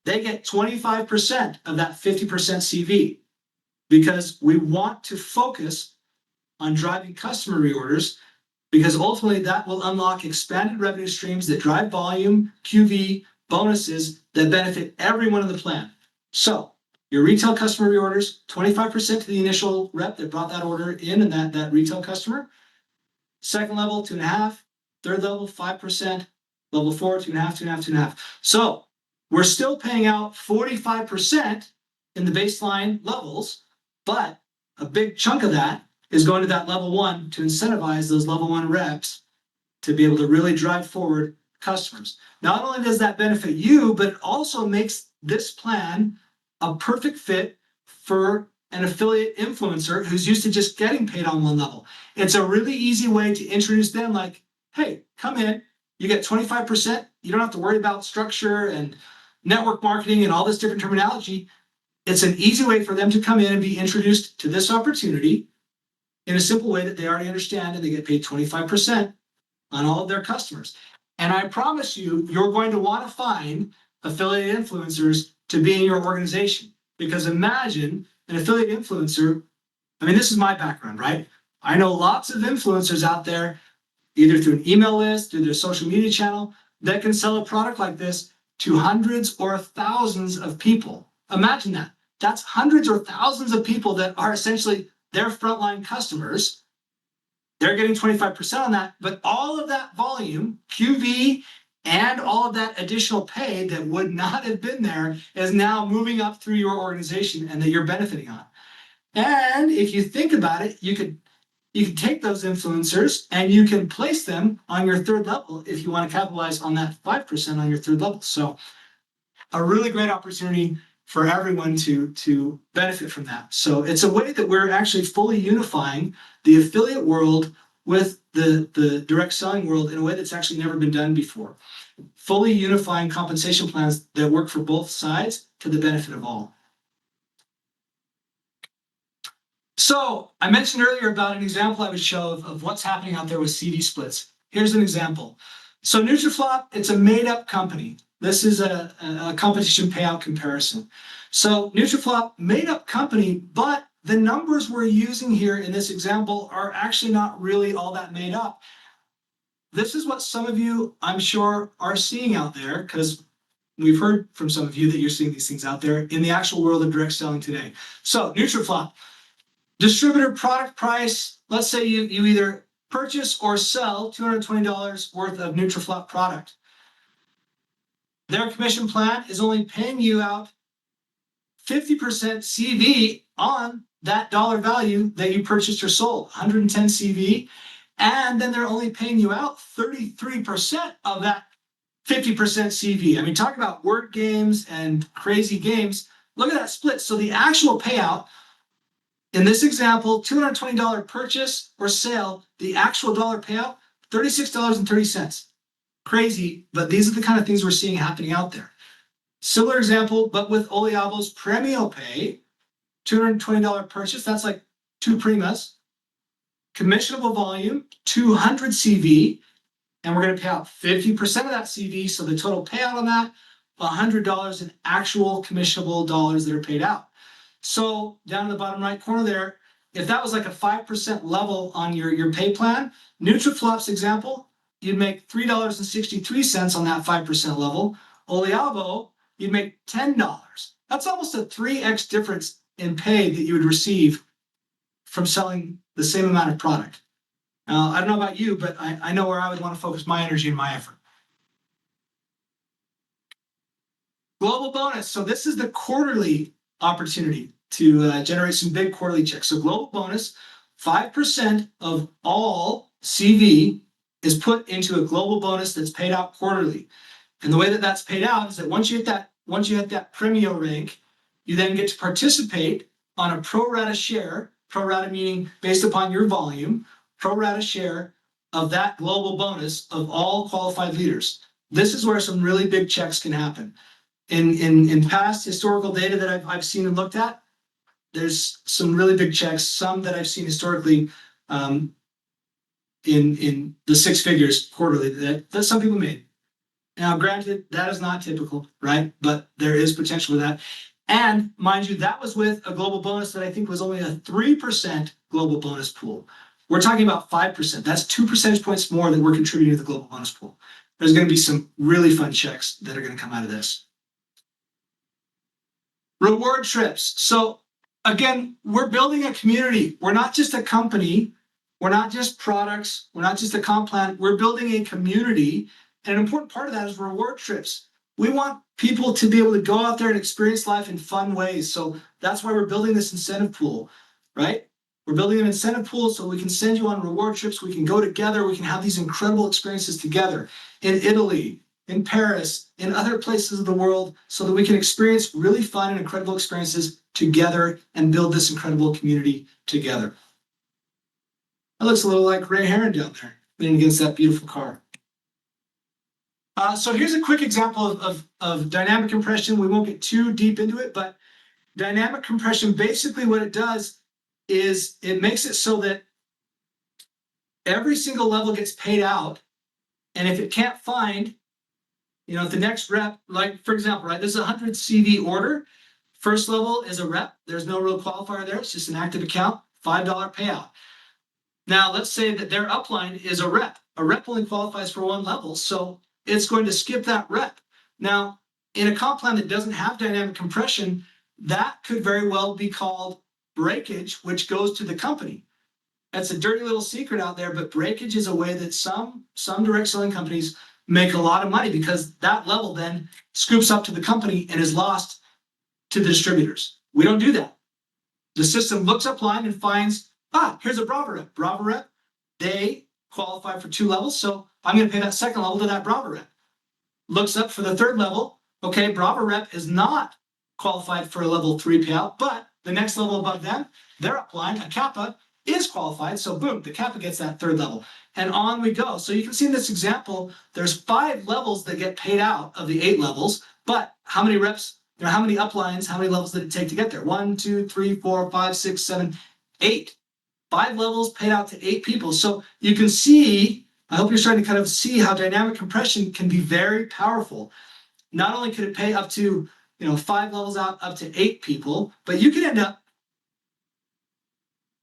they get 25% of that 50% CV, because we want to focus on driving customer reorders, because ultimately that will unlock expanded revenue streams that drive volume, QV, bonuses that benefit everyone in the plan. So your retail customer reorders, 25% to the initial rep that brought that order in and that retail customer. Second level, 2.5. Third level, 5%. Level 4, 2.5, 2.5, 2.5. So we're still paying out 45% in the baseline levels, but a big chunk of that is going to that level 1 to incentivize those level 1 reps to be able to really drive forward customers. Not only does that benefit you, but it also makes this plan a perfect fit for an affiliate influencer who's used to just getting paid on 1 level. It's a really easy way to introduce them, like, hey, come in, you get 25%. You don't have to worry about structure and network marketing and all this different terminology. It's an easy way for them to come in and be introduced to this opportunity in a simple way that they already understand, and they get paid 25% on all of their customers. And I promise you, you're going to want to find affiliate influencers to be in your organization, because imagine an affiliate influencer. I mean, this is my background, right? I know lots of influencers out there, either through an email list, through their social media channel, that can sell a product like this to hundreds or thousands of people. Imagine that. That's hundreds or thousands of people that are essentially their frontline customers. They're getting 25% on that, but all of that volume, QV, and all of that additional pay that would not have been there is now moving up through your organization and that you're benefiting on. And if you think about it, you can take those influencers and you can place them on your 3rd level if you want to capitalize on that 5% on your 3rd level. So a really great opportunity for everyone to benefit from that. So it's a way that we're actually fully unifying the affiliate world with the direct selling world in a way that's actually never been done before. Fully unifying compensation plans that work for both sides to the benefit of all. So I mentioned earlier about an example I would show of what's happening out there with CV splits. Here's an example. So NutriFlop, it's a made-up company. This is a competition payout comparison. So NutriFlop, made-up company, but the numbers we're using here in this example are actually not really all that made up. This is what some of you, I'm sure, are seeing out there, because we've heard from some of you that you're seeing these things out there in the actual world of direct selling today. So NutriFlop, distributor product price, let's say you either purchase or sell $220 worth of NutriFlop product. Their commission plan is only paying you out 50% CV on that dollar value that you purchased or sold, 110 CV, and then they're only paying you out 33% of that 50% CV. I mean, talk about word games and crazy games. Look at that split. So the actual payout in this example, $220 purchase or sale, the actual dollar payout, $36.30. Crazy, but these are the kind of things we're seeing happening out there. Similar example, but with Oliabo's Premio Pay, $220 purchase, that's like 2 Primas. Commissionable volume, 200 CV, and we're going to pay out 50% of that CV, so the total payout on that, $100 in actual commissionable dollars that are paid out. So down in the bottom right corner there, if that was like a 5% level on your pay plan, NutriFlop's example, you'd make $3.63 on that 5% level. Oliabo, you'd make $10. That's almost a 3x difference in pay that you would receive from selling the same amount of product. I don't know about you, but I know where I would want to focus my energy and my effort. Global bonus. So this is the quarterly opportunity to generate some big quarterly checks. So global bonus, 5% of all CV is put into a global bonus that's paid out quarterly. And the way that that's paid out is that once you hit that Premio rank, you then get to participate on a pro rata share, pro rata meaning based upon your volume, pro rata share of that global bonus of all qualified leaders. This is where some really big checks can happen. In past historical data that I've seen and looked at, there's some really big checks, some that I've seen historically in the 6 figures quarterly that some people made. Now, granted, that is not typical, right? But there is potential for that. And mind you, that was with a global bonus that I think was only a 3% global bonus pool. We're talking about 5%. That's 2 percentage points more that we're contributing to the global bonus pool. There's going to be some really fun checks that are going to come out of this. Reward trips. So again, we're building a community. We're not just a company. We're not just products. We're not just a comp plan. We're building a community. And an important part of that is reward trips. We want people to be able to go out there and experience life in fun ways. So that's why we're building this incentive pool, right? We're building an incentive pool so we can send you on reward trips. We can go together. We can have these incredible experiences together in Italy, in Paris, in other places of the world, so that we can experience really fun and incredible experiences together and build this incredible community together. That looks a little like Ray Heron down there, leaning against that beautiful car. So here's a quick example of dynamic compression. We won't get too deep into it, but dynamic compression, basically what it does is it makes it so that every single level gets paid out. And if it can't find, if the next rep, like for example, right, this is a 100 CV order. First level is a rep. There's no real qualifier there. It's just an active account, $5 payout. Now, let's say that their upline is a rep. A rep only qualifies for 1 level, so it's going to skip that rep. Now, in a comp plan that doesn't have dynamic compression, that could very well be called breakage, which goes to the company. That's a dirty little secret out there, but breakage is a way that some direct selling companies make a lot of money, because that level then scoops up to the company and is lost to the distributors. We don't do that. The system looks up line and finds, here's a Brava rep. Brava rep, they qualify for 2 levels, so I'm going to pay that second level to that Brava rep. Looks up for the 3rd level. Okay, Brava rep is not qualified for a level 3 payout, but the next level above them, their upline, a Kappa, is qualified. So boom, the Kappa gets that 3rd level. And on we go. So you can see in this example, there's 5 levels that get paid out of the 8 levels, but how many reps, how many uplines, how many levels did it take to get there? 1, 2, 3, 4, 5, 6, 7, 8. 5 levels paid out to 8 people. So you can see, I hope you're starting to kind of see how dynamic compression can be very powerful. Not only could it pay up to 5 levels out up to 8 people, but you could end up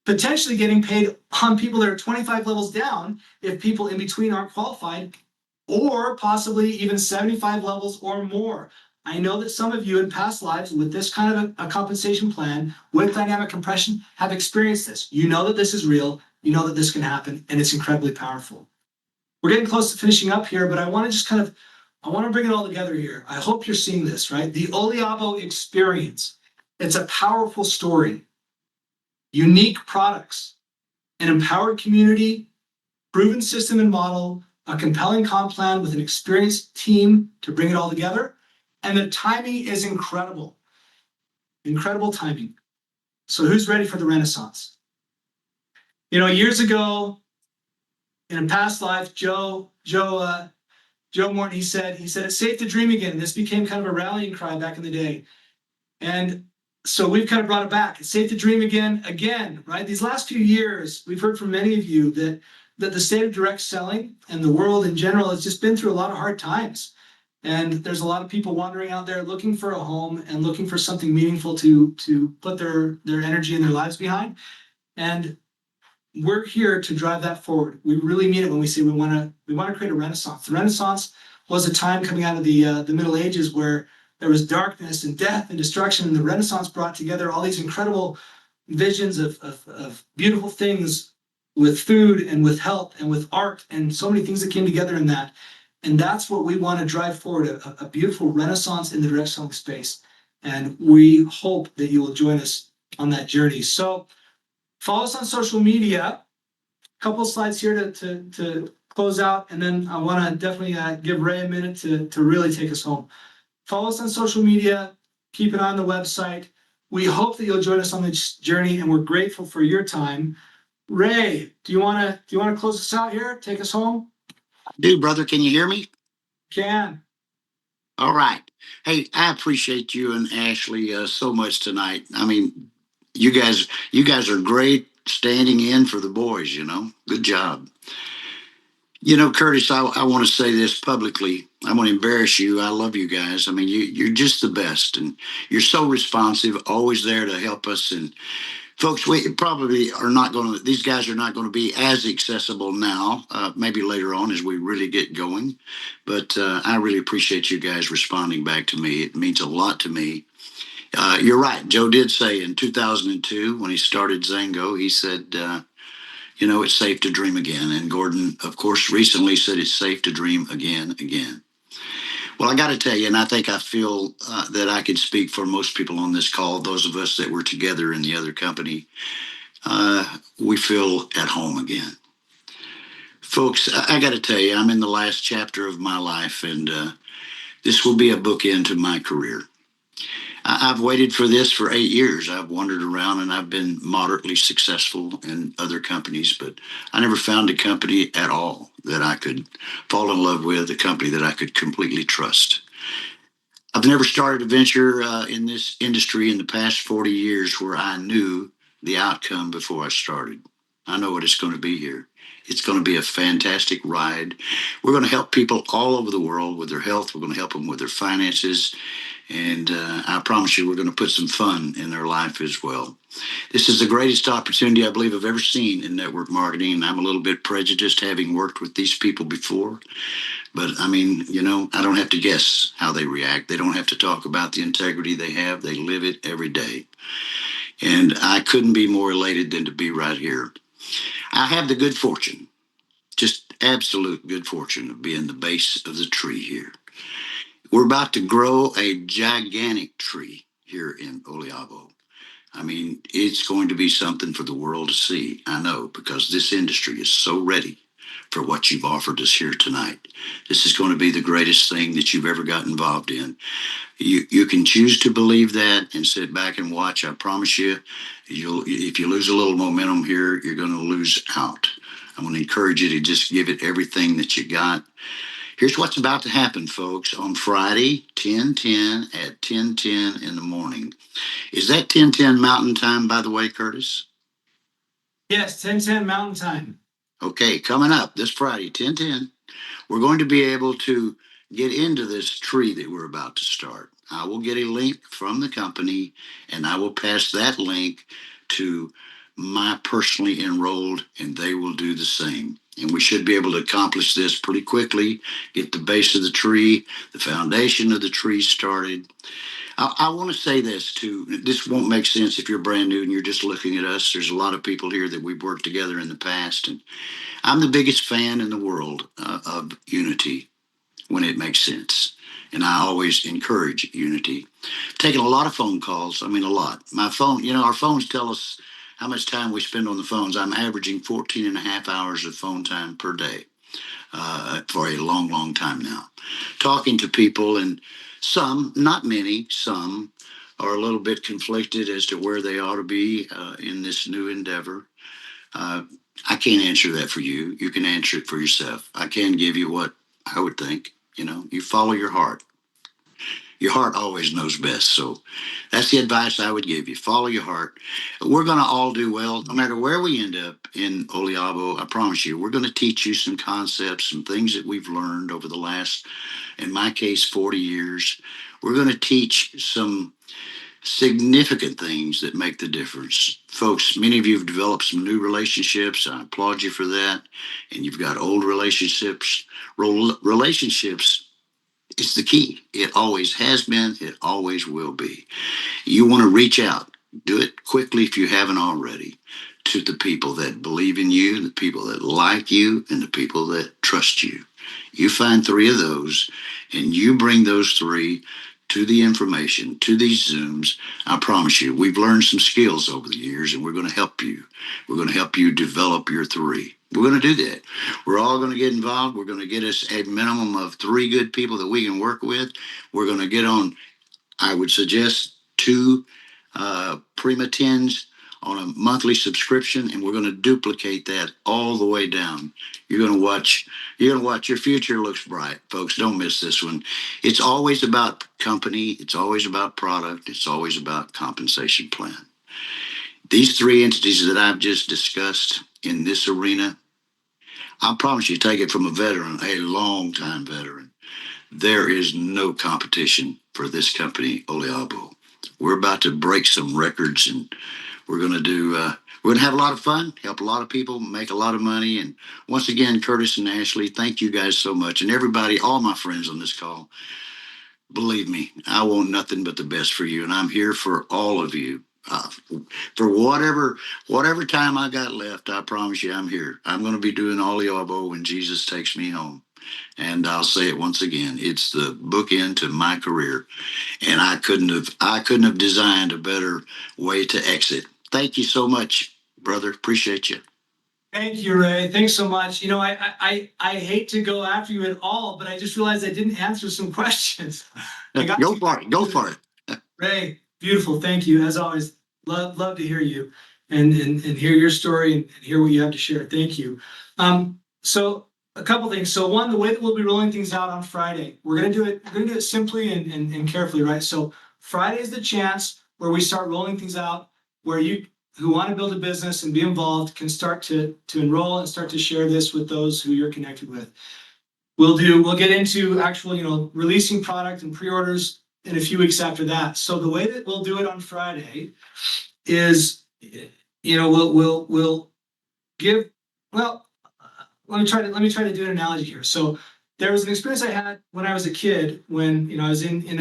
potentially getting paid on people that are 25 levels down if people in between aren't qualified, or possibly even 75 levels or more. I know that some of you in past lives with this kind of a compensation plan with dynamic compression have experienced this. You know that this is real. You know that this can happen, and it's incredibly powerful. We're getting close to finishing up here, but I want to just I want to bring it all together here. I hope you're seeing this, right? The Oliabo experience. It's a powerful story. unique products, an empowered community, proven system and model, a compelling comp plan with an experienced team to bring it all together. And the timing is incredible. Incredible timing. So who's ready for the Renaissance? Years ago, in a past life, Joe Morton, he said, it's safe to dream again. This became kind of a rallying cry back in the day. And so we've kind of brought it back. It's safe to dream again, right? These last few years, we've heard from many of you that the state of direct selling and the world in general has just been through a lot of hard times. And there's a lot of people wandering out there looking for a home and looking for something meaningful to put their energy and their lives behind. And we're here to drive that forward. We really mean it when we say we want to create a renaissance. The Renaissance was a time coming out of the Middle Ages where there was darkness and death and destruction, and the Renaissance brought together all these incredible visions of beautiful things with food and with health and with art and so many things that came together in that. And that's what we want to drive forward, a beautiful renaissance in the direct selling space. And we hope that you will join us on that journey. So follow us on social media. A couple of slides here to close out, and then I want to definitely give Ray a minute to really take us home. Follow us on social media. Keep an eye on the website. We hope that you'll join us on this journey, and we're grateful for your time. Ray, do you want to close us out here? Take us home? Dude, brother, can you hear me? Can. All right. Hey, I appreciate you and Ashley so much tonight. I mean, you guys are great standing in for the boys, Good job. Curtis, I want to say this publicly. I want to embarrass you. I love you guys. I mean, you're just the best, and you're so responsive, always there to help us. And folks, we probably are not going to, these guys are not going to be as accessible now, maybe later on as we really get going. But I really appreciate you guys responding back to me. It means a lot to me. You're right. Joe did say in 2002, when he started Zango, he said, it's safe to dream again. And Gordon, of course, recently said it's safe to dream again. Well, I got to tell you, and I think I feel that I could speak for most people on this call, those of us that were together in the other company, we feel at home again. Folks, I got to tell you, I'm in the last chapter of my life, and this will be a bookend to my career. I've waited for this for 8 years. I've wandered around and I've been moderately successful in other companies, but I never found a company at all that I could fall in love with, a company that I could completely trust. I've never started a venture in this industry in the past 40 years where I knew the outcome before I started. I know what it's going to be here. It's going to be a fantastic ride. We're going to help people all over the world with their health. We're going to help them with their finances. And I promise you, we're going to put some fun in their life as well. This is the greatest opportunity I believe I've ever seen in network marketing. And I'm a little bit prejudiced having worked with these people before. But I mean, I don't have to guess how they react. They don't have to talk about the integrity they have. They live it every day. And I couldn't be more elated than to be right here. I have the good fortune, just absolute good fortune of being the base of the tree here. We're about to grow a gigantic tree here in Oliabo. I mean, it's going to be something for the world to see, I know, because this industry is so ready for what you've offered us here tonight. This is going to be the greatest thing that you've ever got involved in. You can choose to believe that and sit back and watch. I promise you, if you lose a little momentum here, you're going to lose out. I'm going to encourage you to just give it everything that you got. Here's what's about to happen, folks. On Friday, 10:10 at 10:10 in the morning. Is that 10:10 Mountain Time, by the way, Curtis? Yes, 10:10 Mountain Time. Okay, coming up this Friday, 10:10, we're going to be able to get into this tree that we're about to start. I will get a link from the company, and I will pass that link to my personally enrolled, and they will do the same. And we should be able to accomplish this pretty quickly, get the base of the tree, the foundation of the tree started. I want to say this too. This won't make sense if you're brand new and you're just looking at us. There's a lot of people here that we've worked together in the past, and I'm the biggest fan in the world of unity when it makes sense. And I always encourage unity. Taking a lot of phone calls. I mean, a lot. My phone, our phones tell us how much time we spend on the phones. I'm averaging 14 and a half hours of phone time per day for a long, long time now. Talking to people, and some, not many, some are a little bit conflicted as to where they ought to be in this new endeavor. I can't answer that for you. You can answer it for yourself. I can give you what I would think. You follow your heart. Your heart always knows best. So that's the advice I would give you. Follow your heart. We're going to all do well, no matter where we end up in Oliabo. I promise you, we're going to teach you some concepts, some things that we've learned over the last, in my case, 40 years. We're going to teach some significant things that make the difference. Folks, many of you have developed some new relationships. I applaud you for that. And you've got old relationships. Relationships is the key. It always has been. It always will be. You want to reach out. Do it quickly if you haven't already, to the people that believe in you, the people that like you, and the people that trust you. You find 3 of those, and you bring those 3 to the information, to these Zooms. I promise you, we've learned some skills over the years, and we're going to help you. We're going to help you develop your 3. We're going to do that. We're all going to get involved. We're going to get us a minimum of 3 good people that we can work with. We're going to get on, I would suggest, 2 Prima 10s on a monthly subscription, and we're going to duplicate that all the way down. You're going to watch. Your future looks bright, folks. Don't miss this one. It's always about company. It's always about product. It's always about compensation plan. These 3 entities that I've just discussed in this arena, I promise you, take it from a veteran, a long-time veteran. There is no competition for this company, Oliabo. We're about to break some records, and we're going to have a lot of fun, help a lot of people, make a lot of money. And once again, Curtis and Ashley, thank you guys so much. And everybody, all my friends on this call, believe me, I want nothing but the best for you. And I'm here for all of you. For whatever time I got left, I promise you I'm here. I'm going to be doing Oliabo when Jesus takes me home. And I'll say it once again, it's the bookend to my career. And I couldn't have designed a better way to exit. Thank you so much, brother. Appreciate you. Thank you, Ray. Thanks so much. I hate to go after you at all, but I just realized I didn't answer some questions. Go for it. Ray, beautiful. Thank you. As always, love to hear you and hear your story and hear what you have to share. Thank you. So a couple things. So one, the way that we'll be rolling things out on Friday, we're gonna do it simply and carefully, right? So Friday is the chance where we start rolling things out, where you who want to build a business and be involved can start to enroll and start to share this with those who you're connected with. We'll get into actual, releasing product and pre-orders in a few weeks after that. So the way that we'll do it on Friday is, we'll give, well, let me try to do an analogy here. So there was an experience I had when I was a kid, when I was in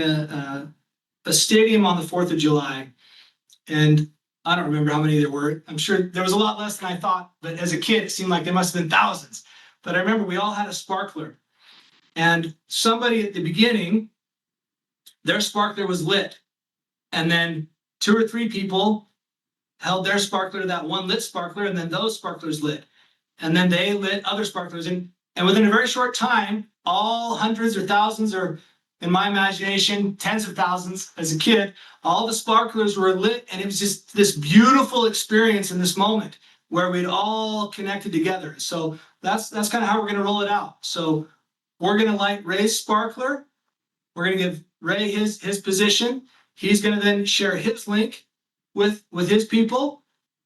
a stadium on the 4th of July, and I don't remember how many there were. I'm sure there was a lot less than I thought, but as a kid, it seemed like there must have been thousands. But I remember we all had a sparkler, and somebody at the beginning, their sparkler was lit, and then 2 or 3 people held their sparkler to that one lit sparkler, and then those sparklers lit, and then they lit other sparklers, and within a very short time, all hundreds or thousands, or in my imagination, tens of thousands as a kid, all the sparklers were lit, and it was just this beautiful experience in this moment where we'd all connected together. So that's kind of how we're going to roll it out. So we're going to light Ray's sparkler. We're going to give Ray his position. He's going to then share his link with his people.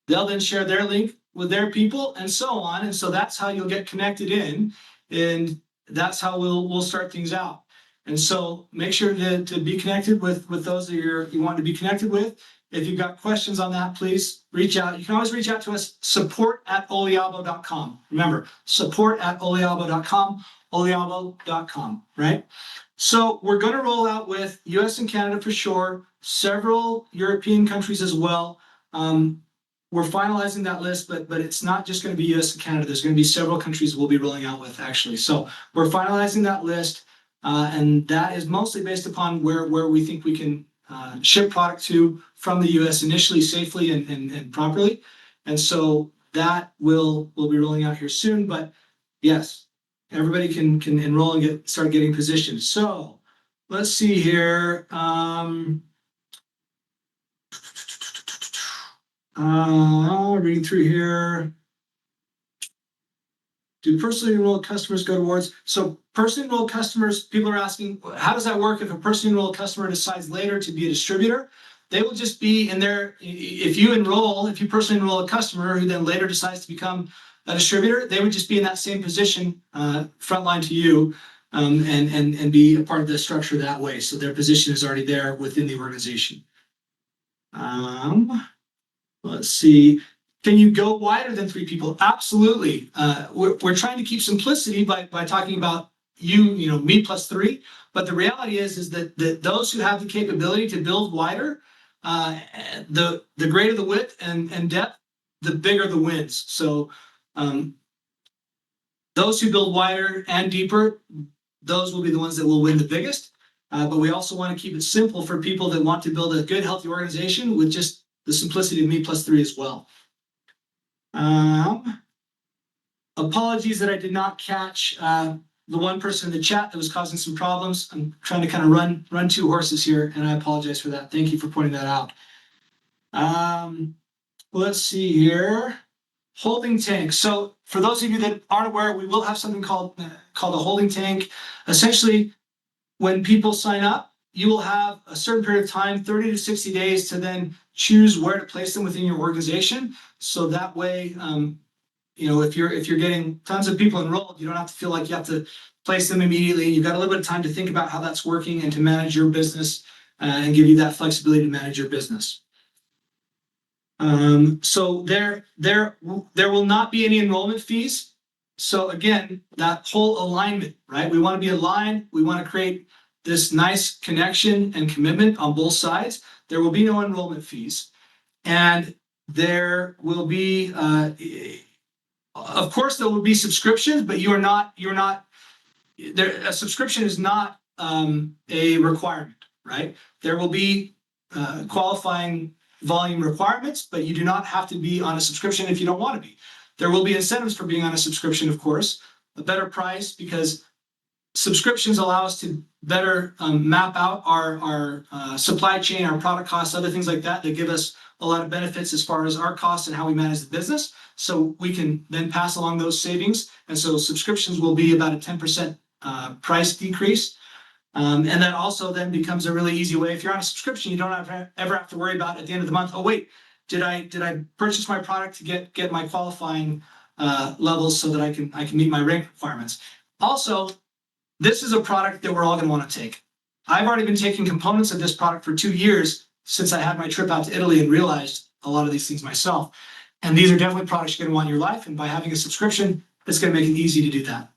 They'll then share their link with their people, and so on. And so that's how you'll get connected in, and that's how we'll start things out. And so make sure to be connected with those that you want to be connected with. If you've got questions on that, please reach out. You can always reach out to us, support@oliabo.com. Remember, support@oliabo.com, oliabo.com, right? So we're going to roll out with US and Canada for sure, several European countries as well. We're finalizing that list, but it's not just going to be US and Canada. There's going to be several countries we'll be rolling out with, actually. So we're finalizing that list. And that is mostly based upon where we think we can ship product to from the US initially, safely and properly. And so that will be rolling out here soon. But yes, everybody can enroll and start getting positioned. So let's see here. Reading through here. Do personally enrolled customers go towards? So personally enrolled customers, people are asking, how does that work if a personally enrolled customer decides later to be a distributor? They will just be in there. If you personally enroll a customer who then later decides to become a distributor, they would just be in that same position, frontline to you, and be a part of the structure that way. So their position is already there within the organization. Let's see. Can you go wider than 3 people? Absolutely. We're trying to keep simplicity by talking about me plus 3. But the reality is that those who have the capability to build wider, the greater the width and depth, the bigger the wins. So those who build wider and deeper, those will be the ones that will win the biggest. But we also want to keep it simple for people that want to build a good, healthy organization with just the simplicity of me plus 3 as well. Apologies that I did not catch the one person in the chat that was causing some problems. I'm trying to kind of run 2 horses here, and I apologize for that. Thank you for pointing that out. Let's see here. Holding tank. So for those of you that aren't aware, we will have something called a holding tank. Essentially, when people sign up, you will have a certain period of time, 30 to 60 days, to then choose where to place them within your organization. So that way, if you're getting tons of people enrolled, you don't have to feel like you have to place them immediately. You've got a little bit of time to think about how that's working and to manage your business and give you that flexibility to manage your business. So there will not be any enrollment fees. So again, that whole alignment, right? We want to be aligned. We want to create this nice connection and commitment on both sides. There will be no enrollment fees, and there will be, of course, there will be subscriptions, but you're not there. A subscription is not a requirement, right? There will be qualifying volume requirements, but you do not have to be on a subscription if you don't want to be. There will be incentives for being on a subscription, of course, a better price, because subscriptions allow us to better map out our supply chain, our product costs, other things like that give us a lot of benefits as far as our costs and how we manage the business. So we can then pass along those savings. And so subscriptions will be about a 10% price decrease. And that also then becomes a really easy way. If you're on a subscription, you don't ever have to worry about at the end of the month, oh wait, did I purchase my product to get my qualifying levels so that I can meet my rank requirements? Also, this is a product that we're all going to want to take. I've already been taking components of this product for 2 years since I had my trip out to Italy and realized a lot of these things myself. And these are definitely products you're going to want in your life. And by having a subscription, it's going to make it easy to do that.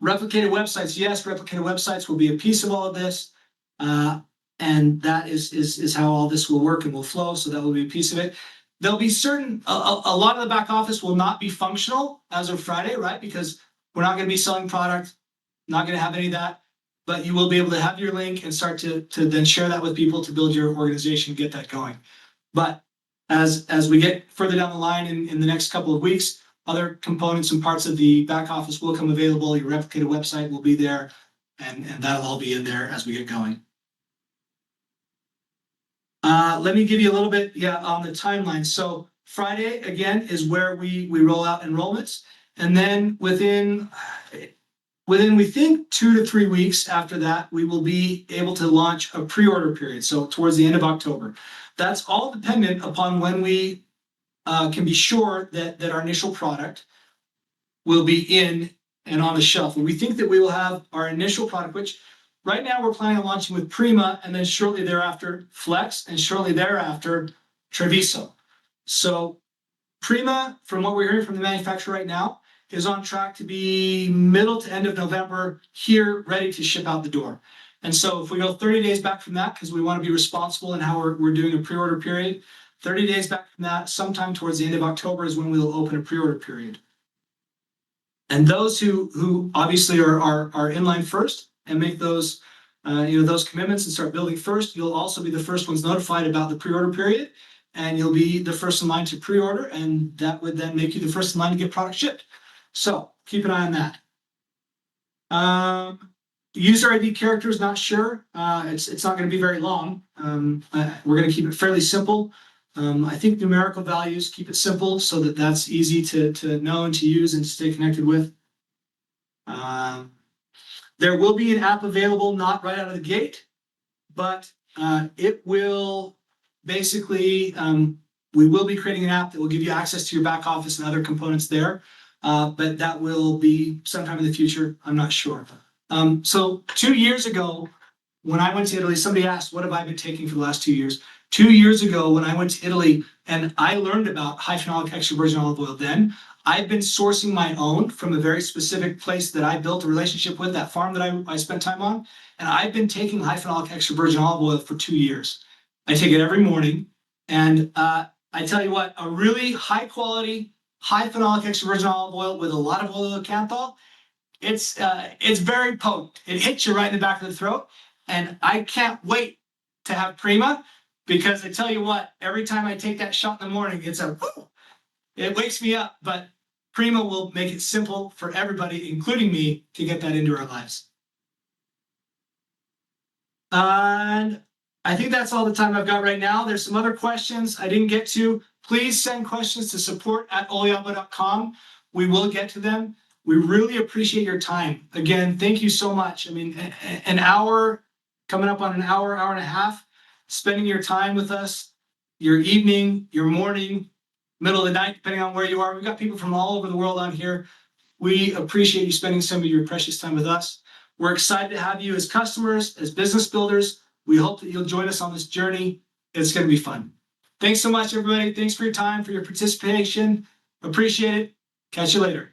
Replicated websites. Yes, replicated websites will be a piece of all of this. And that is how all this will work and will flow. So that will be a piece of it. There'll be a lot of the back office will not be functional as of Friday, right? Because we're not going to be selling product, not going to have any of that, but you will be able to have your link and start to then share that with people to build your organization, get that going. But as we get further down the line in the next couple of weeks, other components and parts of the back office will come available. Your replicated website will be there, and that'll all be in there as we get going. Let me give you a little bit on the timeline. So Friday, again, is where we roll out enrollments. And then within we think 2 to 3 weeks after that, we will be able to launch a pre-order period. So towards the end of October. That's all dependent upon when we can be sure that our initial product will be in and on the shelf. And we think that we will have our initial product, which right now we're planning on launching with Prima, and then shortly thereafter Flex, and shortly thereafter Treviso. So Prima, from what we're hearing from the manufacturer right now, is on track to be middle to end of November here, ready to ship out the door. And so if we go 30 days back from that, because we want to be responsible in how we're doing a pre-order period, 30 days back from that, sometime towards the end of October is when we'll open a pre-order period. And those who obviously are in line first and make those those commitments and start building first, you'll also be the first ones notified about the pre-order period. and you'll be the first in line to pre-order, and that would then make you the first in line to get product shipped. So keep an eye on that. User ID characters, not sure. It's not going to be very long. We're going to keep it fairly simple. I think numerical values, keep it simple so that that's easy to know and to use and to stay connected with. There will be an app available, not right out of the gate, but it will basically, we will be creating an app that will give you access to your back office and other components there. But that will be sometime in the future. I'm not sure. So 2 years ago, when I went to Italy, somebody asked, what have I been taking for the last 2 years? 2 years ago, when I went to Italy and I learned about high phenolic extra virgin olive oil, then I've been sourcing my own from a very specific place that I built a relationship with, that farm that I spent time on. And I've been taking high phenolic extra virgin olive oil for 2 years. I take it every morning. And I tell you what, a really high quality, high phenolic extra virgin olive oil with a lot of oleocanthal, it's very potent. It hits you right in the back of the throat. And I can't wait to have Prima, because I tell you what, every time I take that shot in the morning, it wakes me up. But Prima will make it simple for everybody, including me, to get that into our lives. And I think that's all the time I've got right now. There's some other questions I didn't get to. Please send questions to support@oliabo.com. We will get to them. We really appreciate your time. Again, thank you so much. I mean, an hour, coming up on an hour, hour and a half, spending your time with us, your evening, your morning, middle of the night, depending on where you are. We've got people from all over the world on here. We appreciate you spending some of your precious time with us. We're excited to have you as customers, as business builders. We hope that you'll join us on this journey. It's going to be fun. Thanks so much, everybody. Thanks for your time, for your participation. Appreciate it. Catch you later.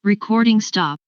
Recording stop.